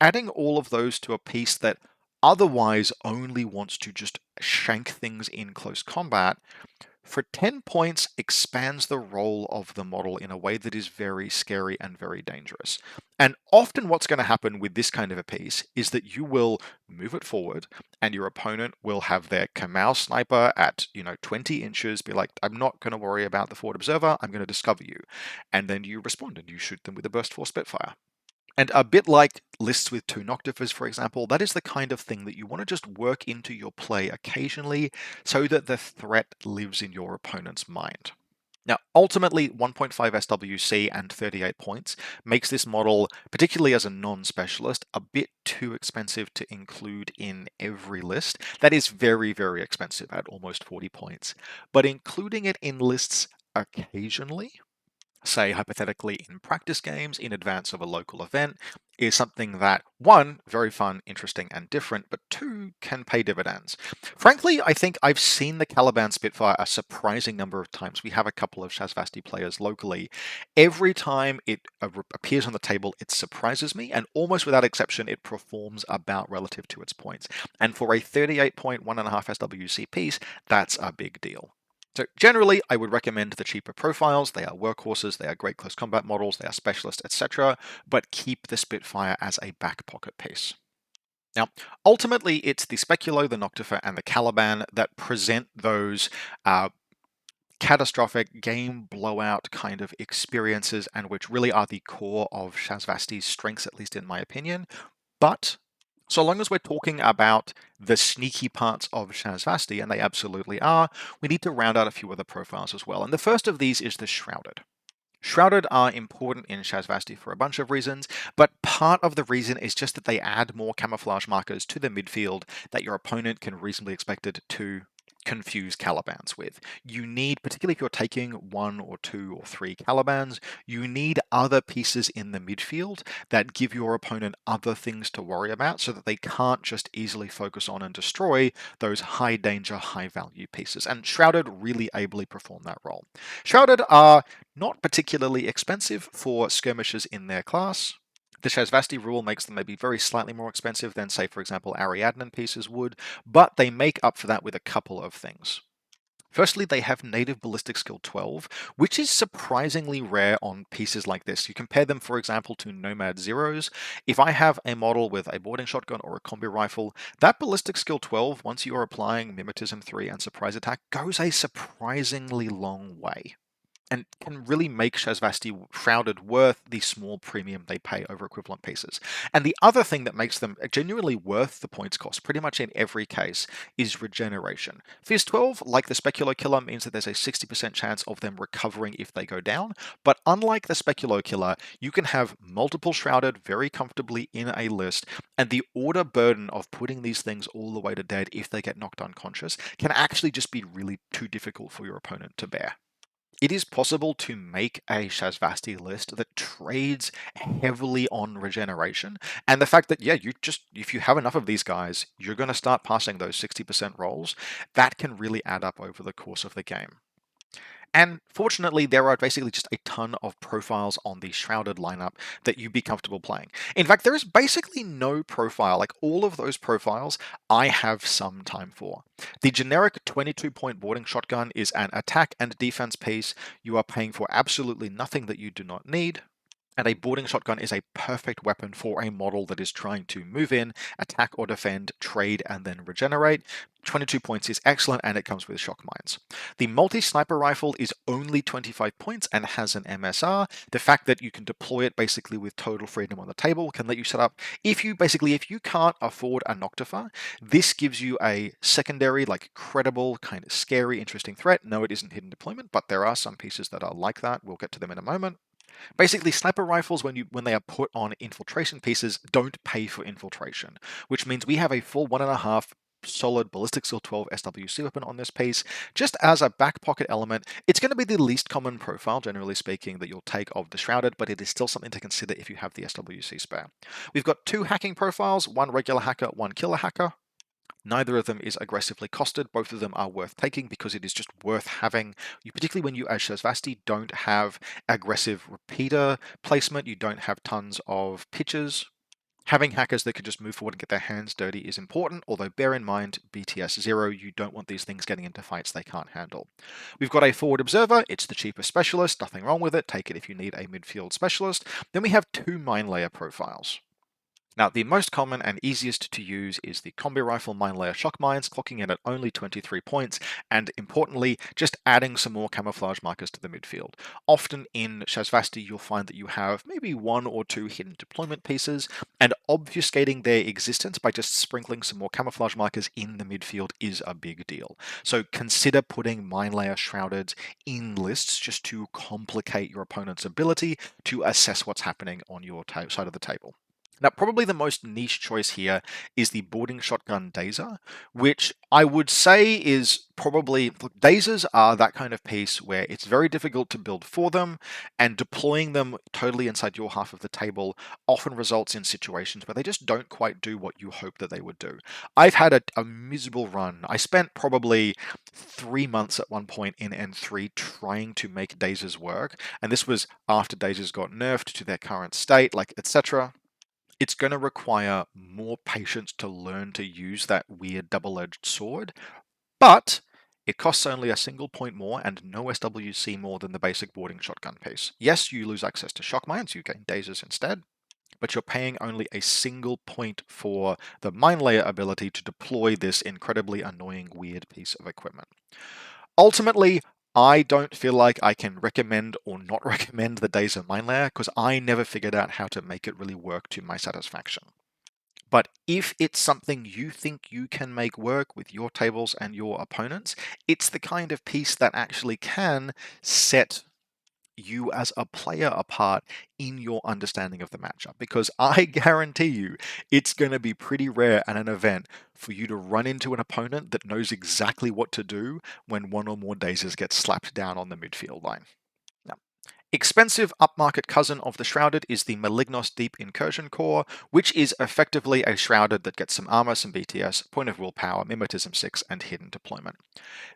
Adding all of those to a piece that otherwise only wants to just shank things in close combat, for 10 points expands the role of the model in a way that is very scary and very dangerous. And often what's going to happen with this kind of a piece is that you will move it forward and your opponent will have their Kamau sniper at 20 inches be like, I'm not going to worry about the forward observer, I'm going to discover you. And then you respond and you shoot them with a burst 4 Spitfire. And a bit like lists with 2 Noctifers, for example, that is the kind of thing that you want to just work into your play occasionally so that the threat lives in your opponent's mind. Now, ultimately, 1.5 SWC and 38 points makes this model, particularly as a non-specialist, a bit too expensive to include in every list. That is very, very expensive at almost 40 points. But including it in lists occasionally, say hypothetically in practice games in advance of a local event, is something that, one, very fun, interesting, and different, but two, can pay dividends. Frankly, I think I've seen the Caliban Spitfire a surprising number of times. We have a couple of Shasvastii players locally. Every time it appears on the table, it surprises me, and almost without exception, it performs about relative to its points. And for a 38 point 1.5 SWC piece, that's a big deal. So generally, I would recommend the cheaper profiles. They are workhorses, they are great close combat models, they are specialists, etc. But keep the Spitfire as a back pocket piece. Now, ultimately, it's the Speculo, the Nocta, and the Caliban that present those catastrophic game blowout kind of experiences, and which really are the core of Shasvastii's strengths, at least in my opinion. But so long as we're talking about the sneaky parts of Shasvastii, and they absolutely are, we need to round out a few other profiles as well. And the first of these is the Shrouded. Shrouded are important in Shasvastii for a bunch of reasons, but part of the reason is just that they add more camouflage markers to the midfield that your opponent can reasonably expected to confuse Calibans with. You need, particularly if you're taking 1 or 2 or 3 Calibans, you need other pieces in the midfield that give your opponent other things to worry about so that they can't just easily focus on and destroy those high danger, high value pieces. And Shrouded really ably perform that role. Shrouded are not particularly expensive for skirmishes in their class. The Shasvastii rule makes them maybe very slightly more expensive than, say, for example, Ariadnan pieces would, but they make up for that with a couple of things. Firstly, they have native ballistic skill 12, which is surprisingly rare on pieces like this. You compare them, for example, to Nomad Zeros. If I have a model with a boarding shotgun or a combi rifle, that ballistic skill 12, once you are applying Mimetism 3 and Surprise Attack, goes a surprisingly long way, and can really make Shasvastii Shrouded worth the small premium they pay over equivalent pieces. And the other thing that makes them genuinely worth the points cost, pretty much in every case, is regeneration. Fizz 12, like the Speculo Killer, means that there's a 60% chance of them recovering if they go down, but unlike the Speculo Killer, you can have multiple Shrouded very comfortably in a list, and the order burden of putting these things all the way to dead if they get knocked unconscious can actually just be really too difficult for your opponent to bear. It is possible to make a Shasvastii list that trades heavily on regeneration, and the fact that, yeah, if you have enough of these guys, you're going to start passing those 60% rolls, that can really add up over the course of the game. And fortunately, there are basically just a ton of profiles on the Shrouded lineup that you'd be comfortable playing. In fact, there is basically no profile, like all of those profiles, I have some time for. The generic 22-point boarding shotgun is an attack and defense piece. You are paying for absolutely nothing that you do not need. And a boarding shotgun is a perfect weapon for a model that is trying to move in, attack or defend, trade, and then regenerate. 22 points is excellent, and it comes with shock mines. The multi-sniper rifle is only 25 points and has an MSR. The fact that you can deploy it basically with total freedom on the table can let you set up, if you can't afford a Nocta, this gives you a secondary, like credible, kind of scary, interesting threat. No, it isn't hidden deployment, but there are some pieces that are like that. We'll get to them in a moment. Basically, sniper rifles, when they are put on infiltration pieces, don't pay for infiltration, which means we have a full 1.5 solid ballistic skill 12 SWC weapon on this piece. Just as a back pocket element, it's going to be the least common profile, generally speaking, that you'll take of the Shrouded, but it is still something to consider if you have the SWC spare. We've got 2 hacking profiles, 1 regular hacker, 1 killer hacker. Neither of them is aggressively costed. Both of them are worth taking because it is just worth having. Particularly when you, as Shasvastii, don't have aggressive repeater placement, you don't have tons of pitches. Having hackers that can just move forward and get their hands dirty is important, although bear in mind, BTS 0, you don't want these things getting into fights they can't handle. We've got a forward observer, it's the cheapest specialist, nothing wrong with it, take it if you need a midfield specialist. Then we have 2 mine layer profiles. Now, the most common and easiest to use is the Combi Rifle Mine Layer Shock Mines, clocking in at only 23 points, and importantly, just adding some more camouflage markers to the midfield. Often in Shasvastii, you'll find that you have maybe one or two hidden deployment pieces, and obfuscating their existence by just sprinkling some more camouflage markers in the midfield is a big deal. So consider putting Mine Layer Shrouded in lists just to complicate your opponent's ability to assess what's happening on your side of the table. Now, probably the most niche choice here is the boarding shotgun Dazer, which I would say is probably, look, Dazers are that kind of piece where it's very difficult to build for them, and deploying them totally inside your half of the table often results in situations where they just don't quite do what you hope that they would do. I've had a miserable run. I spent probably 3 months at one point in N3 trying to make Dazers work, and this was after Dazers got nerfed to their current state, like etc. It's going to require more patience to learn to use that weird double-edged sword, but it costs only a single point more and no SWC more than the basic boarding shotgun piece. Yes, you lose access to shock mines, you gain dazers instead, but you're paying only a single point for the mine layer ability to deploy this incredibly annoying weird piece of equipment. Ultimately, I don't feel like I can recommend or not recommend the Dazer Mine Layer because I never figured out how to make it really work to my satisfaction. But if it's something you think you can make work with your tables and your opponents, it's the kind of piece that actually can set you as a player apart in your understanding of the matchup, because I guarantee you it's going to be pretty rare at an event for you to run into an opponent that knows exactly what to do when one or more dazers get slapped down on the midfield line. Now, expensive upmarket cousin of the Shrouded is the Malignos Deep Incursion Core, which is effectively a Shrouded that gets some armor, some BTS, point of willpower, mimetism 6, and hidden deployment.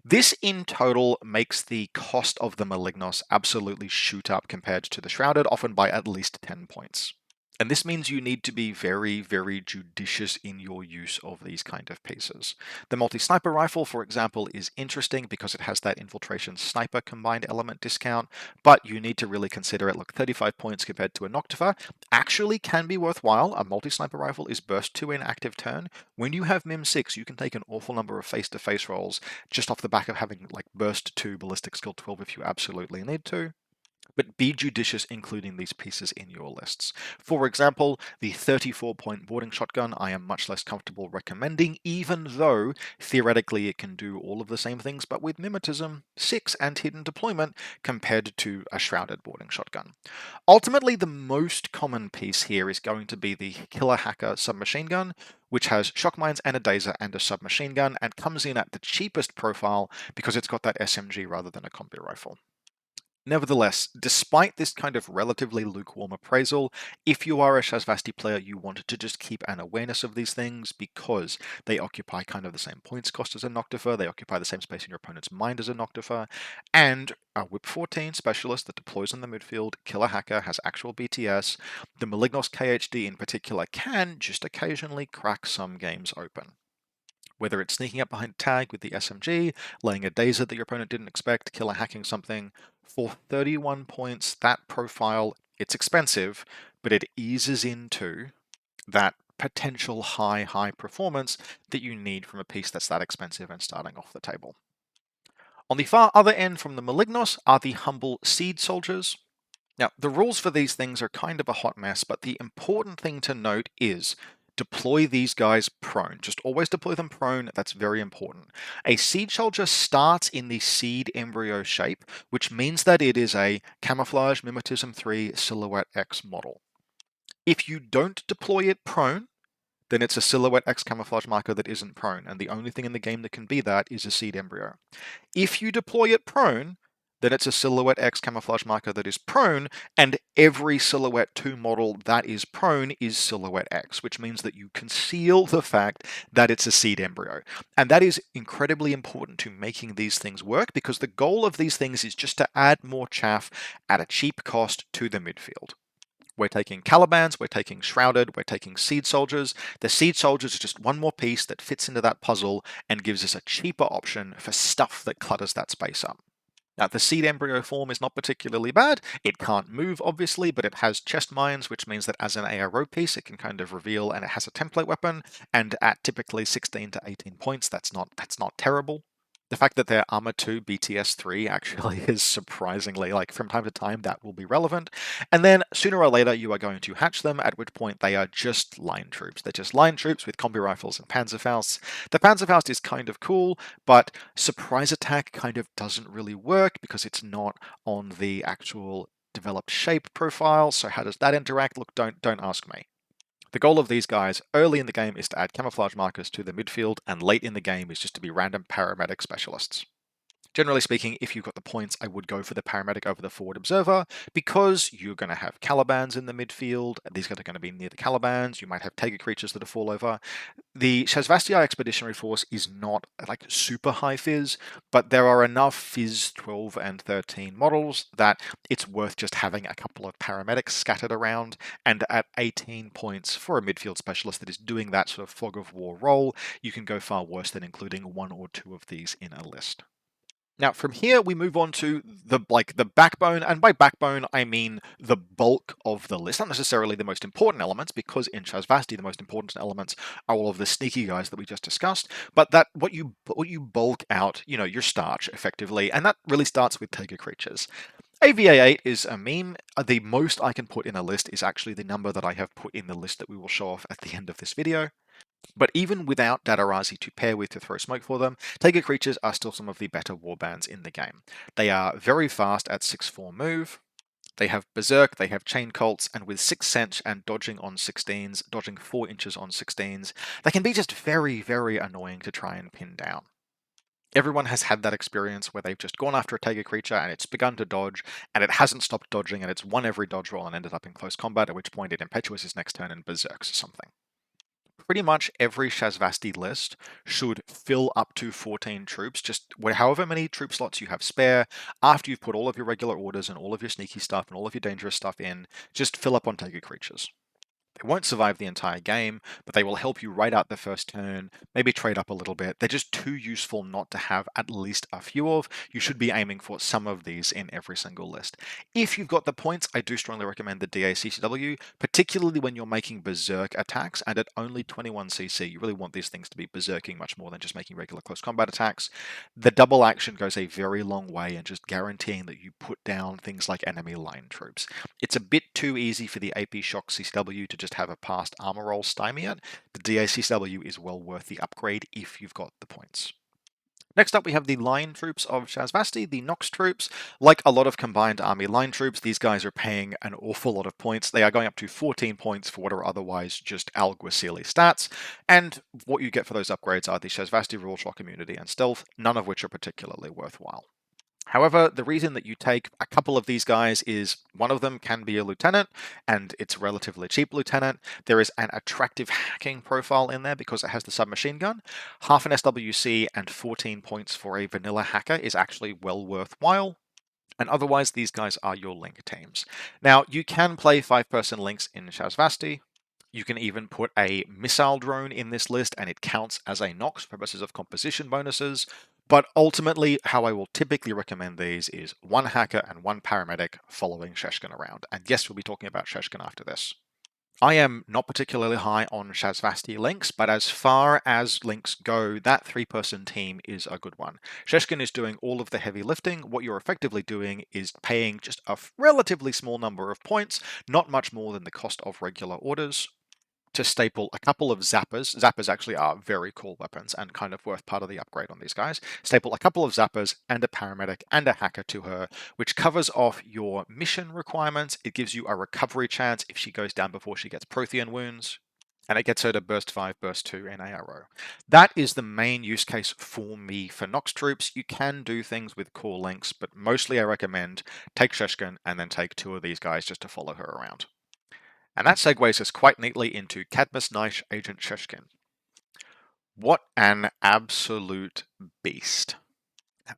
This in total makes the cost of the Malignos absolutely shoot up compared to the Shrouded, often by at least 10 points. And this means you need to be very, very judicious in your use of these kind of pieces. The multi-sniper rifle, for example, is interesting because it has that infiltration sniper combined element discount, but you need to really consider it. Look, 35 points compared to a Nocta actually can be worthwhile. A multi-sniper rifle is burst 2 in active turn. When you have Mim 6, you can take an awful number of face-to-face rolls just off the back of having like burst 2 ballistic skill 12 if you absolutely need to. But be judicious including these pieces in your lists. For example, the 34-point boarding shotgun I am much less comfortable recommending, even though theoretically it can do all of the same things but with mimetism 6 and hidden deployment compared to a shrouded boarding shotgun. Ultimately, the most common piece here is going to be the Killer Hacker submachine gun, which has shock mines and a dazer and a submachine gun, and comes in at the cheapest profile because it's got that SMG rather than a combi rifle. Nevertheless, despite this kind of relatively lukewarm appraisal, if you are a Shasvastii player, you want to just keep an awareness of these things because they occupy kind of the same points cost as a Nocta, they occupy the same space in your opponent's mind as a Nocta, and a Whip 14 specialist that deploys in the midfield, Killer Hacker, has actual BTS, the Malignos KHD in particular can just occasionally crack some games open. Whether it's sneaking up behind a tag with the SMG, laying a dazer that your opponent didn't expect, killer hacking something. For 31 points, that profile, it's expensive, but it eases into that potential high performance that you need from a piece that's that expensive and starting off the table. On the far other end from the Malignos are the humble Seed Soldiers. Now, the rules for these things are kind of a hot mess, but the important thing to note is deploy these guys prone. Just always deploy them prone. That's very important. A Seed Soldier starts in the Seed Embryo shape, which means that it is a Camouflage Mimetism 3 Silhouette X model. If you don't deploy it prone, then it's a Silhouette X camouflage marker that isn't prone, and the only thing in the game that can be that is a Seed Embryo. If you deploy it prone, then it's a Silhouette X camouflage marker that is prone, and every Silhouette 2 model that is prone is Silhouette X, which means that you conceal the fact that it's a Seed Embryo. And that is incredibly important to making these things work, because the goal of these things is just to add more chaff at a cheap cost to the midfield. We're taking Calibans, we're taking Shrouded, we're taking Seed Soldiers. The Seed Soldiers are just one more piece that fits into that puzzle and gives us a cheaper option for stuff that clutters that space up. Now, the seed embryo form is not particularly bad. It can't move, obviously, but it has chest mines, which means that as an ARO piece, it can kind of reveal, and it has a template weapon. And at typically 16 to 18 points, that's not terrible. The fact that they're Armor 2 BTS 3 actually is surprisingly, like, from time to time, that will be relevant. And then sooner or later, you are going to hatch them, at which point they are just line troops. They're just line troops with combi rifles and Panzerfausts. The Panzerfaust is kind of cool, but surprise attack kind of doesn't really work because it's not on the actual developed shape profile. So how does that interact? Look, don't ask me. The goal of these guys early in the game is to add camouflage markers to the midfield, and late in the game is just to be random paramedic specialists. Generally speaking, if you've got the points, I would go for the paramedic over the forward observer because you're going to have Calibans in the midfield. These guys are going to be near the Calibans. You might have Tiger creatures that fall over. The Shasvastii Expeditionary Force is not like super high fizz, but there are enough fizz 12 and 13 models that it's worth just having a couple of paramedics scattered around. And at 18 points for a midfield specialist that is doing that sort of fog of war role, you can go far worse than including one or two of these in a list. Now, from here, we move on to the backbone, and by backbone, I mean the bulk of the list. Not necessarily the most important elements, because in Shasvastii, the most important elements are all of the sneaky guys that we just discussed. But that what you bulk out, your starch effectively, and that really starts with Tiger creatures. AVA8 is a meme. The most I can put in a list is actually the number that I have put in the list that we will show off at the end of this video. But even without Datarazi to pair with to throw smoke for them, Tiger creatures are still some of the better warbands in the game. They are very fast at 6-4 move. They have Berserk, they have Chain Cults, and with 6 Sench and dodging on 16s, dodging 4 inches on 16s, they can be just very, very annoying to try and pin down. Everyone has had that experience where they've just gone after a Tiger creature and it's begun to dodge, and it hasn't stopped dodging, and it's won every dodge roll and ended up in close combat, at which point it impetuous next turn and berserks something. Pretty much every Shasvastii list should fill up to 14 troops, just however many troop slots you have spare. After you've put all of your regular orders and all of your sneaky stuff and all of your dangerous stuff in, just fill up on Tiger creatures. They won't survive the entire game, but they will help you right out the first turn, maybe trade up a little bit. They're just too useful not to have at least a few of. You should be aiming for some of these in every single list. If you've got the points, I do strongly recommend the DACCW, particularly when you're making berserk attacks, and at only 21cc, you really want these things to be berserking much more than just making regular close combat attacks. The double action goes a very long way in just guaranteeing that you put down things like enemy line troops. It's a bit too easy for the AP Shock CCW to just have a past armor roll stymie it. The DACCW is well worth the upgrade if you've got the points. Next up, we have the line troops of Shasvastii, the Nox troops. Like a lot of combined army line troops, these guys are paying an awful lot of points. They are going up to 14 points for what are otherwise just Alguacili stats. And what you get for those upgrades are the Shasvastii Rule Shock Immunity and Stealth, none of which are particularly worthwhile. However, the reason that you take a couple of these guys is one of them can be a lieutenant, and it's a relatively cheap lieutenant. There is an attractive hacking profile in there because it has the submachine gun. Half an SWC and 14 points for a vanilla hacker is actually well worthwhile. And otherwise, these guys are your link teams. Now, you can play 5-person links in Shasvastii. You can even put a missile drone in this list, and it counts as a Nox for purposes of composition bonuses. But ultimately, how I will typically recommend these is one hacker and one paramedic following Sheshkin around. And yes, we'll be talking about Sheshkin after this. I am not particularly high on Shasvastii links, but as far as links go, that 3-person team is a good one. Sheshkin is doing all of the heavy lifting. What you're effectively doing is paying just a relatively small number of points, not much more than the cost of regular orders, to staple a couple of zappers. Zappers actually are very cool weapons and kind of worth part of the upgrade on these guys. Staple a couple of zappers and a paramedic and a hacker to her, which covers off your mission requirements. It gives you a recovery chance if she goes down before she gets Prothean wounds, and it gets her to burst 5, burst 2 in ARO. That is the main use case for me for Nox troops. You can do things with core links, but mostly I recommend take Sheshkin and then take 2 of these guys just to follow her around. And that segues us quite neatly into Cadmus Naish Agent Sheshkin. What an absolute beast.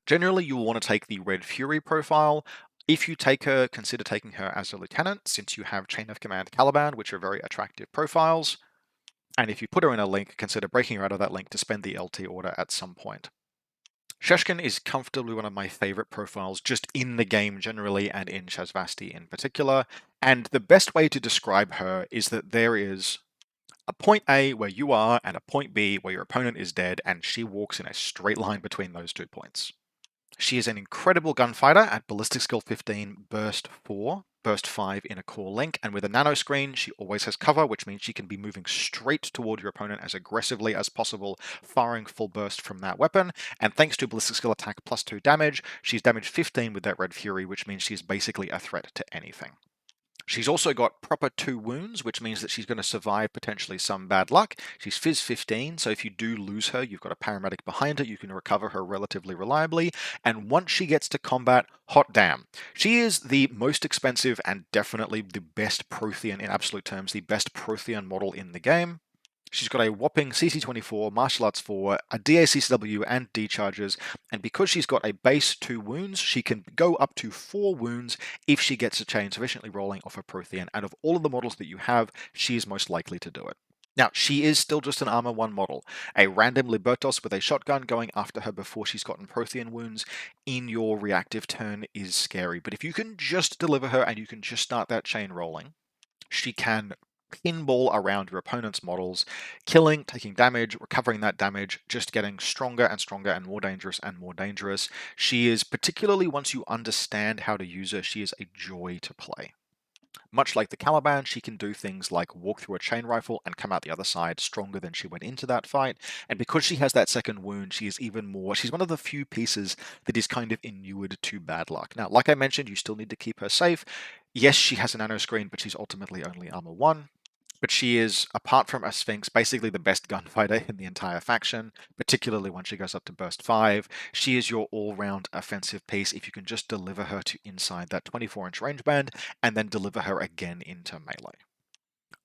Generally, you'll want to take the Red Fury profile. If you take her, consider taking her as a lieutenant, since you have Chain of Command Caliban, which are very attractive profiles. And if you put her in a link, consider breaking her out of that link to spend the LT order at some point. Sheshkin is comfortably one of my favorite profiles just in the game generally and in Shasvastii in particular, and the best way to describe her is that there is a point A where you are and a point B where your opponent is dead, and she walks in a straight line between those 2 points. She is an incredible gunfighter at Ballistic Skill 15, Burst 4, Burst 5 in a core link, and with a nano screen, she always has cover, which means she can be moving straight toward your opponent as aggressively as possible, firing full burst from that weapon. And thanks to Ballistic Skill attack plus 2 damage, she's damage 15 with that Red Fury, which means she's basically a threat to anything. She's also got proper 2 wounds, which means that she's going to survive potentially some bad luck. She's Fizz 15, so if you do lose her, you've got a paramedic behind her, you can recover her relatively reliably. And once she gets to combat, hot damn. She is the most expensive and definitely the best Prothean, in absolute terms, the best Prothean model in the game. She's got a whopping CC24, Martial Arts 4, a DACCW and D charges, and because she's got a base 2 wounds, she can go up to 4 wounds if she gets a chain sufficiently rolling off a Prothean. Out of all of the models that you have, she is most likely to do it. Now, she is still just an Armor 1 model. A random Libertos with a shotgun going after her before she's gotten Prothean wounds in your reactive turn is scary, but if you can just deliver her and you can just start that chain rolling, she can pinball around your opponent's models, killing, taking damage, recovering that damage, just getting stronger and stronger and more dangerous and more dangerous. She is, particularly once you understand how to use her, she is a joy to play. Much like the Caliban, she can do things like walk through a chain rifle and come out the other side stronger than she went into that fight. And because she has that second wound, she is even more. She's one of the few pieces that is kind of inured to bad luck. Now, like I mentioned, you still need to keep her safe. Yes, she has a nano screen, but she's ultimately only armor 1. But she is, apart from a Sphinx, basically the best gunfighter in the entire faction, particularly when she goes up to Burst 5. She is your all-round offensive piece if you can just deliver her to inside that 24-inch range band, and then deliver her again into melee.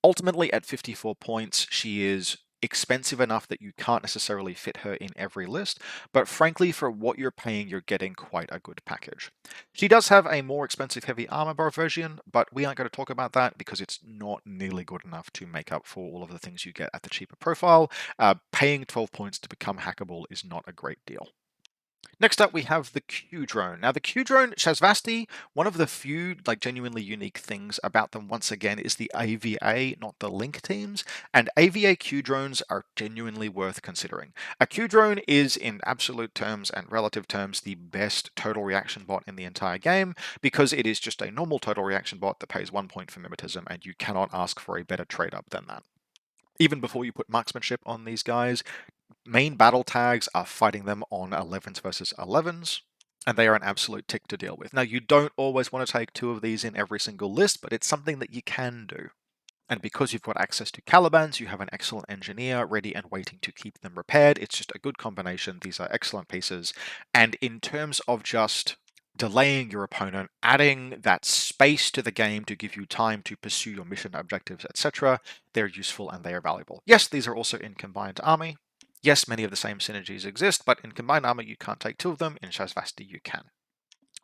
Ultimately, at 54 points, she is expensive enough that you can't necessarily fit her in every list, but frankly, for what you're paying, you're getting quite a good package. She does have a more expensive heavy armor bar version, but we aren't going to talk about that because it's not nearly good enough to make up for all of the things you get at the cheaper profile. Paying 12 points to become hackable is not a great deal. Next up, we have the Q drone. Now, the Q drone, Shasvastii, one of the few genuinely unique things about them, once again, is the AVA, not the link teams. And AVA Q drones are genuinely worth considering. A Q drone is, in absolute terms and relative terms, the best total reaction bot in the entire game because it is just a normal total reaction bot that pays 1 point for mimetism, and you cannot ask for a better trade up than that. Even before you put marksmanship on these guys, main battle tags are fighting them on 11s versus 11s, and they are an absolute tick to deal with. Now, you don't always want to take 2 of these in every single list, but it's something that you can do. And because you've got access to Calibans, you have an excellent engineer ready and waiting to keep them repaired. It's just a good combination. These are excellent pieces. And in terms of just delaying your opponent, adding that space to the game to give you time to pursue your mission objectives, etc., they're useful and they are valuable. Yes, these are also in Combined Army. Yes, many of the same synergies exist, but in Combined Armor you can't take 2 of them, in Shasvastii you can.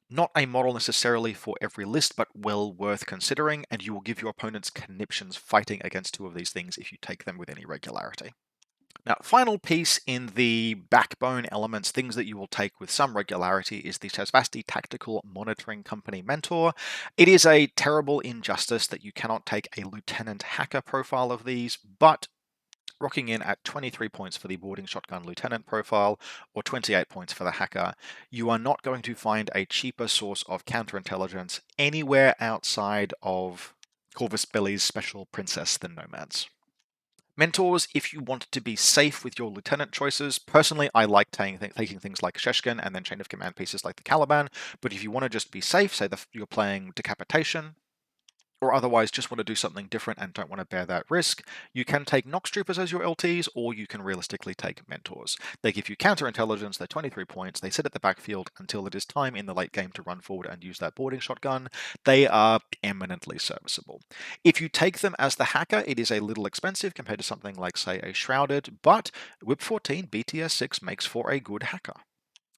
Not a model necessarily for every list, but well worth considering, and you will give your opponents conniptions fighting against 2 of these things if you take them with any regularity. Now, final piece in the backbone elements, things that you will take with some regularity, is the Shasvastii Tactical Monitoring Company Mentor. It is a terrible injustice that you cannot take a Lieutenant Hacker profile of these, but rocking in at 23 points for the Boarding Shotgun Lieutenant profile, or 28 points for the Hacker, you are not going to find a cheaper source of counterintelligence anywhere outside of Corvus Belli's Special Princess than Nomads. Mentors, if you want to be safe with your lieutenant choices, personally I like taking things like Sheshkin and then Chain of Command pieces like the Caliban, but if you want to just be safe, say you're playing Decapitation, or otherwise just want to do something different and don't want to bear that risk, you can take Nox Troopers as your LTs, or you can realistically take Mentors. They give you counterintelligence, they're 23 points, they sit at the backfield until it is time in the late game to run forward and use that boarding shotgun. They are eminently serviceable. If you take them as the Hacker, it is a little expensive compared to something like, say, a Shrouded, but Whip 14 BTS 6 makes for a good Hacker.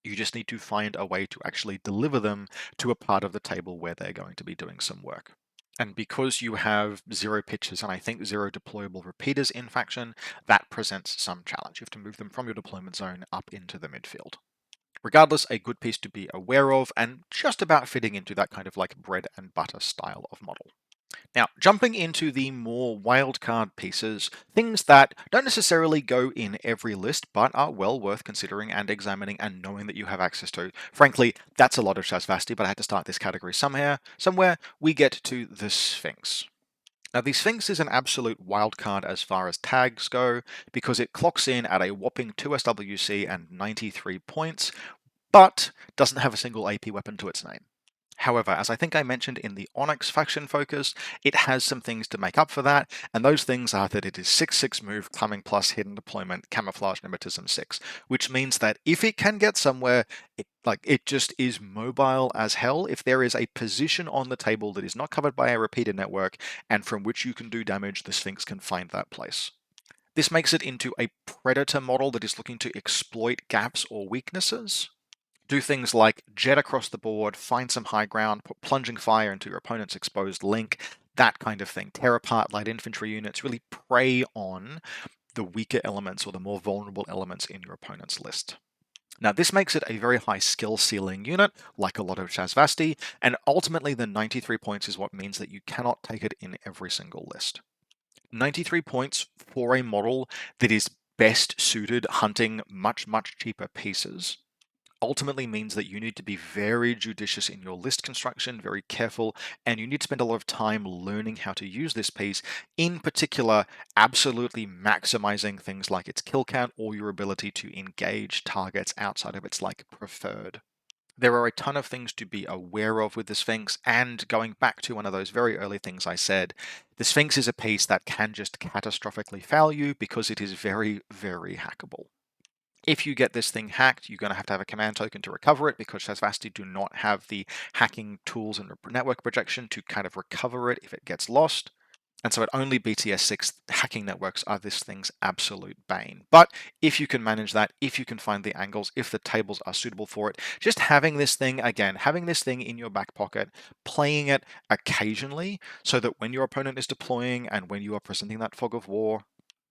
You just need to find a way to actually deliver them to a part of the table where they're going to be doing some work. And because you have 0 pitches and I think 0 deployable repeaters in faction, that presents some challenge. You have to move them from your deployment zone up into the midfield. Regardless, a good piece to be aware of and just about fitting into that kind of like bread and butter style of model. Now, jumping into the more wildcard pieces, things that don't necessarily go in every list, but are well worth considering and examining and knowing that you have access to. Frankly, that's a lot of Shasvastii, but I had to start this category somewhere. We get to the Sphinx. Now, the Sphinx is an absolute wildcard as far as tags go, because it clocks in at a whopping 2 SWC and 93 points, but doesn't have a single AP weapon to its name. However, as I think I mentioned in the Onyx faction focus, it has some things to make up for that, and those things are that it is 6/6 move, climbing plus, hidden deployment, camouflage, nemetism 6, which means that if it can get somewhere, it just is mobile as hell. If there is a position on the table that is not covered by a repeater network, and from which you can do damage, the Sphinx can find that place. This makes it into a predator model that is looking to exploit gaps or weaknesses. Do things like jet across the board, find some high ground, put plunging fire into your opponent's exposed link, that kind of thing. Tear apart light infantry units, really prey on the weaker elements or the more vulnerable elements in your opponent's list. Now, this makes it a very high skill ceiling unit, like a lot of Shasvastii, and ultimately the 93 points is what means that you cannot take it in every single list. 93 points for a model that is best suited hunting much cheaper pieces ultimately means that you need to be very judicious in your list construction, very careful, and you need to spend a lot of time learning how to use this piece, in particular, absolutely maximizing things like its kill count or your ability to engage targets outside of its like preferred. There are a ton of things to be aware of with the Sphinx, and going back to one of those very early things I said, the Sphinx is a piece that can just catastrophically fail you because it is very hackable. If you get this thing hacked, you're going to have a command token to recover it because Shasvastii do not have the hacking tools and network projection to kind of recover it if it gets lost. And so at only BTS 6, hacking networks are this thing's absolute bane. But if you can manage that, if you can find the angles, if the tables are suitable for it, just having this thing, again, having this thing in your back pocket, playing it occasionally so that when your opponent is deploying and when you are presenting that fog of war,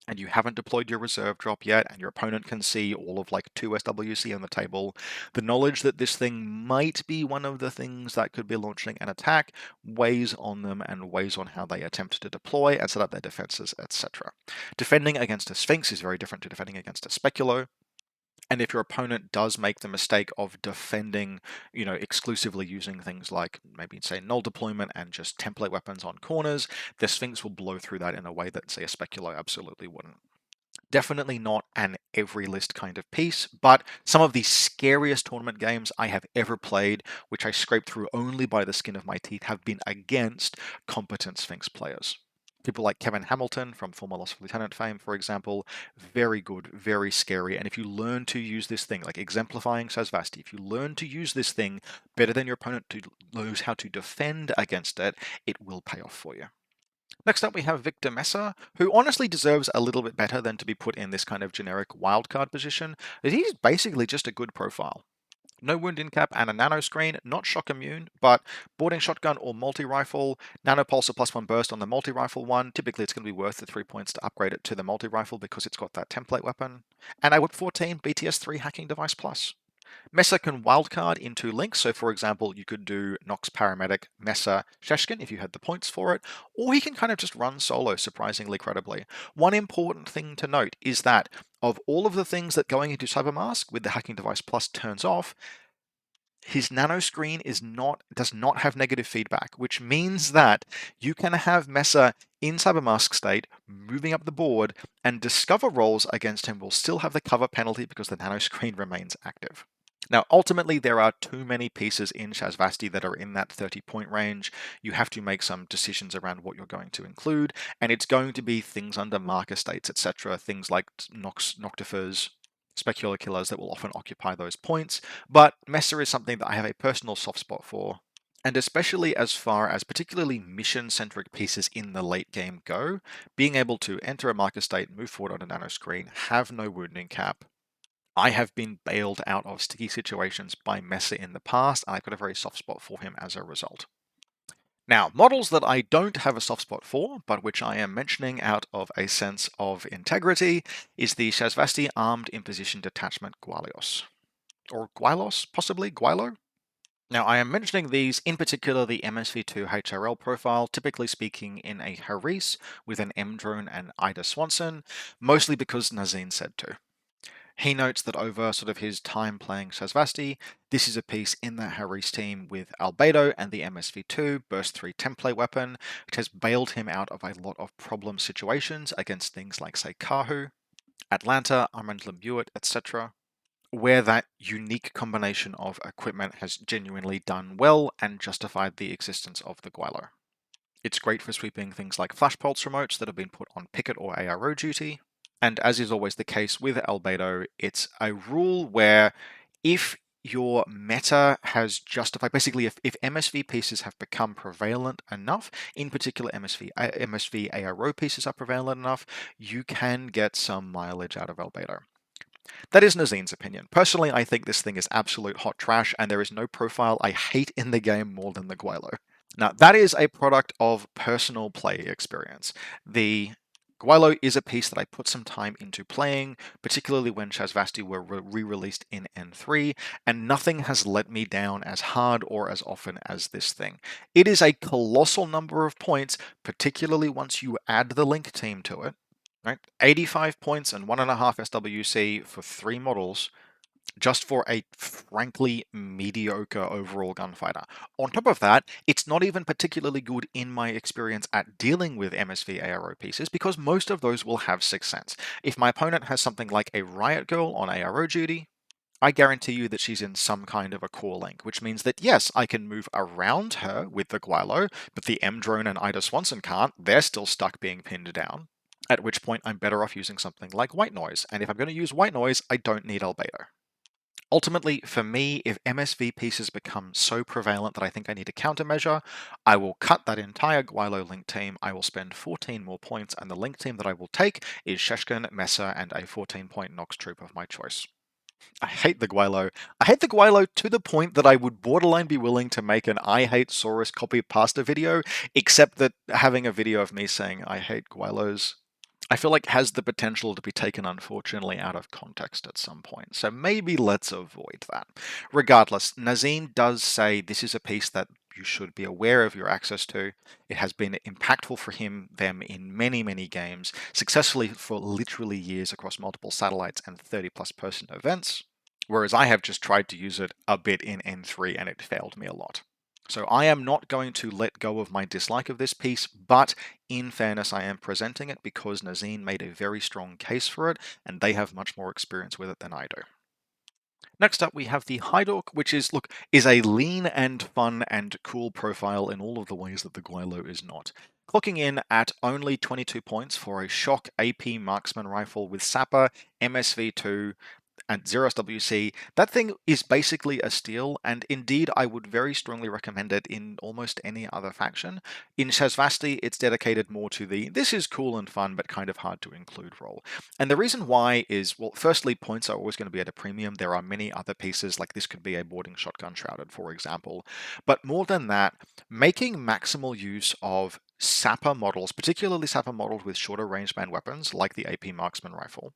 and you haven't deployed your reserve drop yet, and your opponent can see all of like 2 SWC on the table, the knowledge that this thing might be one of the things that could be launching an attack weighs on them and weighs on how they attempt to deploy and set up their defenses, etc. Defending against a Sphinx is very different to defending against a Speculo. And if your opponent does make the mistake of defending, exclusively using things like maybe say null deployment and just template weapons on corners, the Sphinx will blow through that in a way that say a Speculo absolutely wouldn't. Definitely not an every list kind of piece, but some of the scariest tournament games I have ever played, which I scraped through only by the skin of my teeth, have been against competent Sphinx players. People like Kevin Hamilton from former Lost Lieutenant fame, for example, very good, very scary. And if you learn to use this thing, like exemplifying Shasvastii, if you learn to use this thing better than your opponent to lose how to defend against it, it will pay off for you. Next up, we have Victor Messa, who honestly deserves a little bit better than to be put in this kind of generic wildcard position. He's basically just a good profile. No wound in cap and a nano screen, not shock immune, but boarding shotgun or multi-rifle, nano pulsar +1 burst on the multi-rifle one. Typically it's going to be worth the 3 points to upgrade it to the multi-rifle because it's got that template weapon. And a whip 14 BTS 3 hacking device plus. Messa can wildcard into links, so for example, you could do Nox Paramedic, Messa, Sheshkin if you had the points for it, or he can kind of just run solo, surprisingly credibly. One important thing to note is that of all of the things that going into Cybermask with the hacking device plus turns off, his nano screen does not have negative feedback, which means that you can have Messa in Cybermask state, moving up the board, and discover rolls against him will still have the cover penalty because the nano screen remains active. Now, ultimately, there are too many pieces in Shasvastii that are in that 30-point range. You have to make some decisions around what you're going to include, and it's going to be things under marker states, etc., things like Noctifers, Speculo Killers that will often occupy those points, but Messa is something that I have a personal soft spot for. And especially as far as particularly mission-centric pieces in the late game go, being able to enter a marker state, move forward on a nano screen, have no wounding cap. I have been bailed out of sticky situations by Messa in the past, and I've got a very soft spot for him as a result. Now, models that I don't have a soft spot for, but which I am mentioning out of a sense of integrity, is the Shasvastii Armed Imposition Detachment Gwalios. or Gwylos, possibly, Gwylo. Now, I am mentioning these, in particular the MSV2 HRL profile, typically speaking in a Haris with an M-Drone and Ida Swanson, mostly because Nazin said to. He notes that over sort of his time playing Shasvastii, this is a piece in the Haris team with Albedo and the MSV2 Burst 3 template weapon, which has bailed him out of a lot of problem situations against things like, say, Kahu, Atlanta, Armand Lembuet, etc., where that unique combination of equipment has genuinely done well and justified the existence of the Gwylo. It's great for sweeping things like flash pulse remotes that have been put on picket or ARO duty. And as is always the case with Albedo, it's a rule where if your meta has justified, basically if MSV pieces have become prevalent enough, in particular MSV ARO pieces are prevalent enough, you can get some mileage out of Albedo. That is Nazin's opinion. Personally, I think this thing is absolute hot trash, and there is no profile I hate in the game more than the Gwylo. Now, that is a product of personal play experience. The Gwylo is a piece that I put some time into playing, particularly when Shasvastii were re-released in N3, and nothing has let me down as hard or as often as this thing. It is a colossal number of points, particularly once you add the Link team to it. Right? 85 points and 1.5 SWC for 3 models, just for a frankly mediocre overall gunfighter. On top of that, it's not even particularly good in my experience at dealing with MSV ARO pieces, because most of those will have Sixth Sense. If my opponent has something like a Riot Girl on ARO duty, I guarantee you that she's in some kind of a core link, which means that yes, I can move around her with the Gwylo, but the M-Drone and Ida Swanson can't. They're still stuck being pinned down. At which point I'm better off using something like White Noise, and if I'm going to use White Noise, I don't need Albedo. Ultimately, for me, if MSV pieces become so prevalent that I think I need a countermeasure, I will cut that entire Gwylo Link team, I will spend 14 more points, and the Link team that I will take is Sheshkin, Messa, and a 14-point Nox troop of my choice. I hate the Gwylo. I hate the Gwylo to the point that I would borderline be willing to make an I hate Saurus copy pasta video, except that having a video of me saying I hate Gwylos, I feel like has the potential to be taken, unfortunately, out of context at some point. So maybe let's avoid that. Regardless, Nazin does say this is a piece that you should be aware of your access to. It has been impactful for them in many, many games, successfully for literally years across multiple satellites and 30+ person events, whereas I have just tried to use it a bit in N3 and it failed me a lot. So I am not going to let go of my dislike of this piece, but in fairness, I am presenting it because Nazin made a very strong case for it, and they have much more experience with it than I do. Next up, we have the Haidok, which is a lean and fun and cool profile in all of the ways that the Gwylo is not. Clocking in at only 22 points for a shock AP marksman rifle with Sapper, MSV2, and 0SWC, that thing is basically a steal, and indeed I would very strongly recommend it in almost any other faction. In Shasvastii, it's dedicated more to the this is cool and fun but kind of hard to include role. And the reason why is, well, firstly, points are always going to be at a premium. There are many other pieces, like this could be a boarding shotgun Shrouded, for example. But more than that, making maximal use of Sapper models, particularly Sapper models with shorter range band weapons, like the AP Marksman Rifle,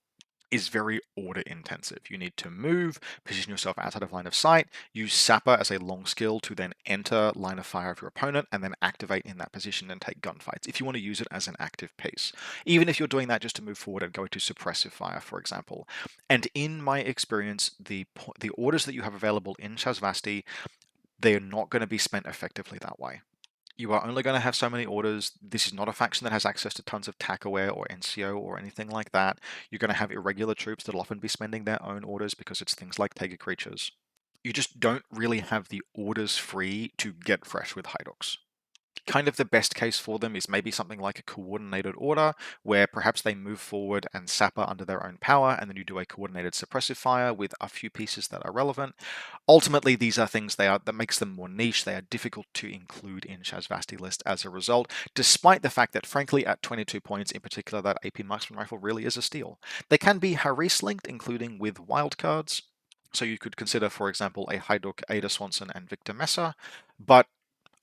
is very order intensive. You need to move, position yourself outside of line of sight, use Sapper as a long skill to then enter line of fire of your opponent, and then activate in that position and take gunfights if you want to use it as an active piece. Even if you're doing that just to move forward and go to suppressive fire, for example. And in my experience, the orders that you have available in Shasvastii, they are not going to be spent effectively that way. You are only going to have so many orders. This is not a faction that has access to tons of TAC aware or NCO or anything like that. You're going to have irregular troops that'll often be spending their own orders because it's things like Tega creatures. You just don't really have the orders free to get fresh with Hydrox. Kind of the best case for them is maybe something like a coordinated order, where perhaps they move forward and Sapper under their own power, and then you do a coordinated suppressive fire with a few pieces that are relevant. Ultimately, these are things that makes them more niche. They are difficult to include in Shasvastii list as a result, despite the fact that, frankly, at 22 points in particular, that AP Marksman Rifle really is a steal. They can be Haris linked, including with wildcards. So you could consider, for example, a Haiduk, Ada Swanson, and Victor Messa, but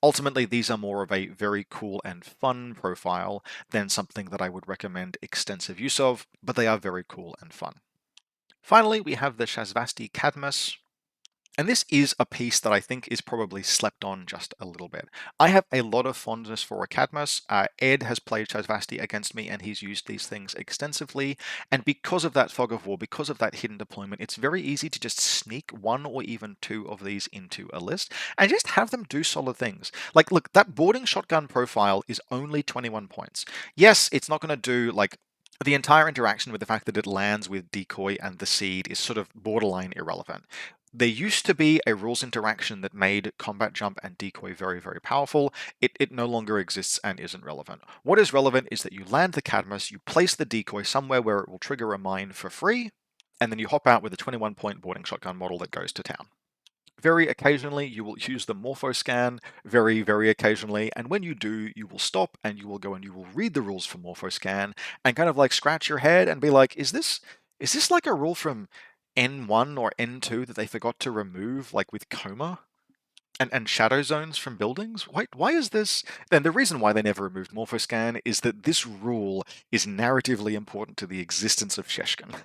ultimately, these are more of a very cool and fun profile than something that I would recommend extensive use of, but they are very cool and fun. Finally, we have the Shasvastii Cadmus. And this is a piece that I think is probably slept on just a little bit. I have a lot of fondness for a Cadmus. Ed has played Shasvastii against me and he's used these things extensively. And because of that fog of war, because of that hidden deployment, it's very easy to just sneak one or even two of these into a list and just have them do solid things. Like, look, that boarding shotgun profile is only 21 points. Yes, it's not going to do like the entire interaction with the fact that it lands with decoy and the seed is sort of borderline irrelevant. There used to be a rules interaction that made combat jump and decoy very, very powerful. It no longer exists and isn't relevant. What is relevant is that you land the Cadmus, you place the decoy somewhere where it will trigger a mine for free, and then you hop out with a 21-point boarding shotgun model that goes to town. Very occasionally, you will use the morpho scan, very, very occasionally, and when you do, you will stop and you will go and you will read the rules for morpho scan and kind of like scratch your head and be like, is this like a rule from N1 or N2 that they forgot to remove, like with coma? And shadow zones from buildings? Why is this? Then the reason why they never removed Morphoscan is that this rule is narratively important to the existence of Sheshkin.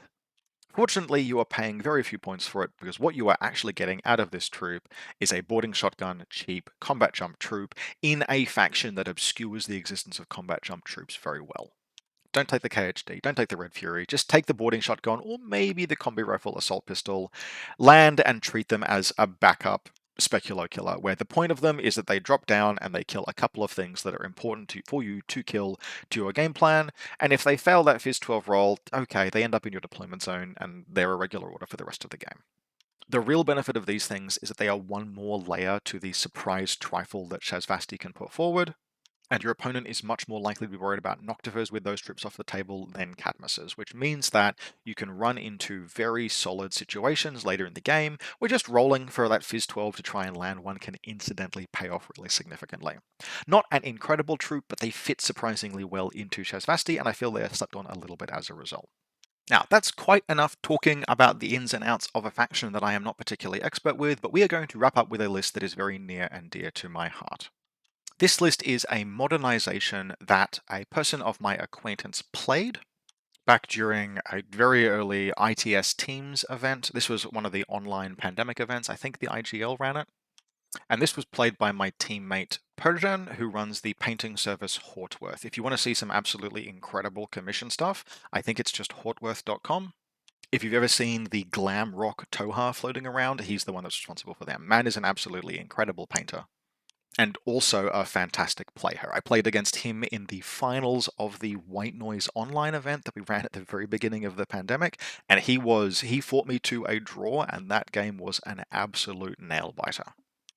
Fortunately, you are paying very few points for it because what you are actually getting out of this troop is a boarding shotgun, cheap combat jump troop in a faction that obscures the existence of combat jump troops very well. Don't take the KHD, don't take the Red Fury, just take the boarding shotgun or maybe the combi rifle assault pistol, land and treat them as a backup Speculo Killer, where the point of them is that they drop down and they kill a couple of things that are important for you to kill to your game plan, and if they fail that Fizz 12 roll, okay, they end up in your deployment zone and they're a regular order for the rest of the game. The real benefit of these things is that they are one more layer to the surprise trifle that Shasvastii can put forward, and your opponent is much more likely to be worried about Noctivas with those troops off the table than Cadmuses, which means that you can run into very solid situations later in the game where just rolling for that Fizz 12 to try and land one can incidentally pay off really significantly. Not an incredible troop, but they fit surprisingly well into Shasvastii, and I feel they are slept on a little bit as a result. Now, that's quite enough talking about the ins and outs of a faction that I am not particularly expert with, but we are going to wrap up with a list that is very near and dear to my heart. This list is a modernization that a person of my acquaintance played back during a very early ITS Teams event. This was one of the online pandemic events. I think the IGL ran it. And this was played by my teammate Persian, who runs the painting service Hortworth. If you want to see some absolutely incredible commission stuff, I think it's just hortworth.com. If you've ever seen the glam rock Toha floating around, he's the one that's responsible for them. Man is an absolutely incredible painter and also a fantastic player. I played against him in the finals of the White Noise online event that we ran at the very beginning of the pandemic, and he fought me to a draw, and that game was an absolute nail biter.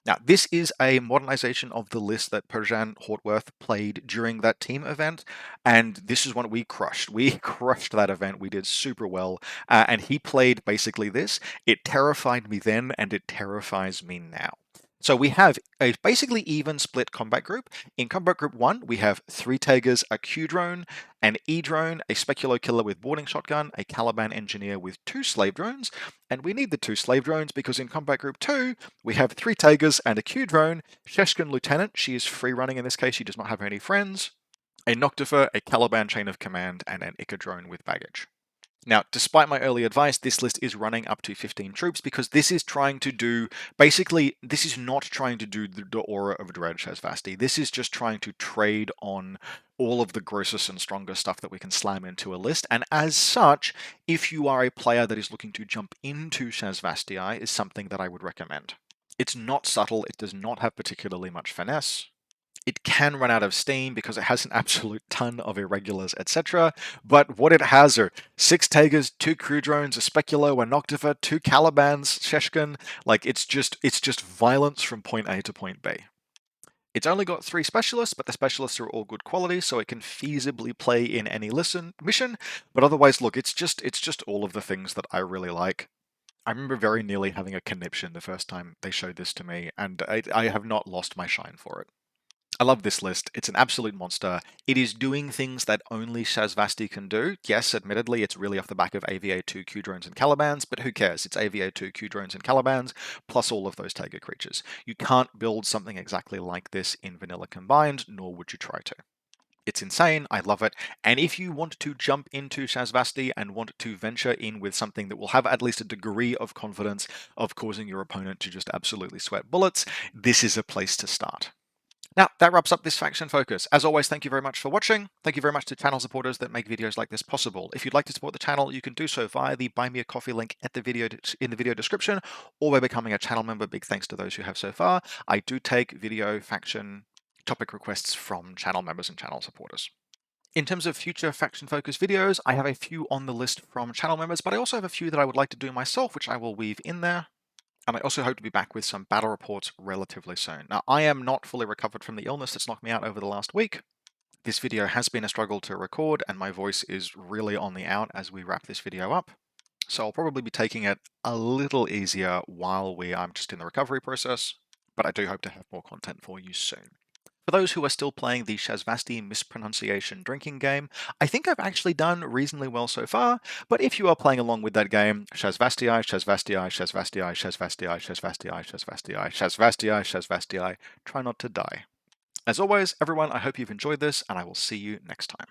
Now, this is a modernization of the list that Persian Hortworth played during that team event, and this is one we crushed. We crushed that event. We did super well, and he played basically this. It terrified me then, and it terrifies me now. So we have a basically even split combat group. In combat group 1, we have 3 Tigers, a Q drone, an E drone, a Speculo Killer with boarding shotgun, a Caliban engineer with 2 slave drones, and we need the 2 slave drones because in combat group 2, we have 3 Tigers and a Q drone, Sheshkin Lieutenant, she is free running in this case, she does not have any friends, a Noctifer, a Caliban chain of command, and an Ica drone with baggage. Now, despite my early advice, this list is running up to 15 troops because this is trying to do, basically, this is not trying to do the Aura of Dread Shasvastii. This is just trying to trade on all of the grossest and strongest stuff that we can slam into a list. And as such, if you are a player that is looking to jump into Shasvastii, is something that I would recommend. It's not subtle, it does not have particularly much finesse. It can run out of steam because it has an absolute ton of irregulars, etc. But what it has are 6 Tigers, 2 crew drones, a Speculo, a Noctifer, 2 Calibans, Sheshkin. Like it's just violence from point A to point B. It's only got 3 specialists, but the specialists are all good quality, so it can feasibly play in any mission. But otherwise, look, it's just all of the things that I really like. I remember very nearly having a conniption the first time they showed this to me, and I have not lost my shine for it. I love this list. It's an absolute monster. It is doing things that only Shasvastii can do. Yes, admittedly, it's really off the back of AVA2 Q drones and Calibans, but who cares? It's AVA2 Q drones and Calibans, plus all of those Tiger creatures. You can't build something exactly like this in vanilla combined, nor would you try to. It's insane. I love it. And if you want to jump into Shasvastii and want to venture in with something that will have at least a degree of confidence of causing your opponent to just absolutely sweat bullets, this is a place to start. Now, that wraps up this faction focus. As always, thank you very much for watching. Thank you very much to channel supporters that make videos like this possible. If you'd like to support the channel, you can do so via the Buy Me a Coffee link in the video description, or by becoming a channel member. Big thanks to those who have so far. I do take video faction topic requests from channel members and channel supporters. In terms of future faction-focused videos, I have a few on the list from channel members, but I also have a few that I would like to do myself, which I will weave in there. And I also hope to be back with some battle reports relatively soon. Now, I am not fully recovered from the illness that's knocked me out over the last week. This video has been a struggle to record, and my voice is really on the out as we wrap this video up. So I'll probably be taking it a little easier while I'm just in the recovery process, but I do hope to have more content for you soon. For those who are still playing the Shasvastii mispronunciation drinking game, I think I've actually done reasonably well so far, but if you are playing along with that game, Shasvastii, Shasvastii, Shasvastii, Shasvastii, Shasvastii, Shasvastii, Shasvastii, Shasvastii, try not to die. As always, everyone, I hope you've enjoyed this, and I will see you next time.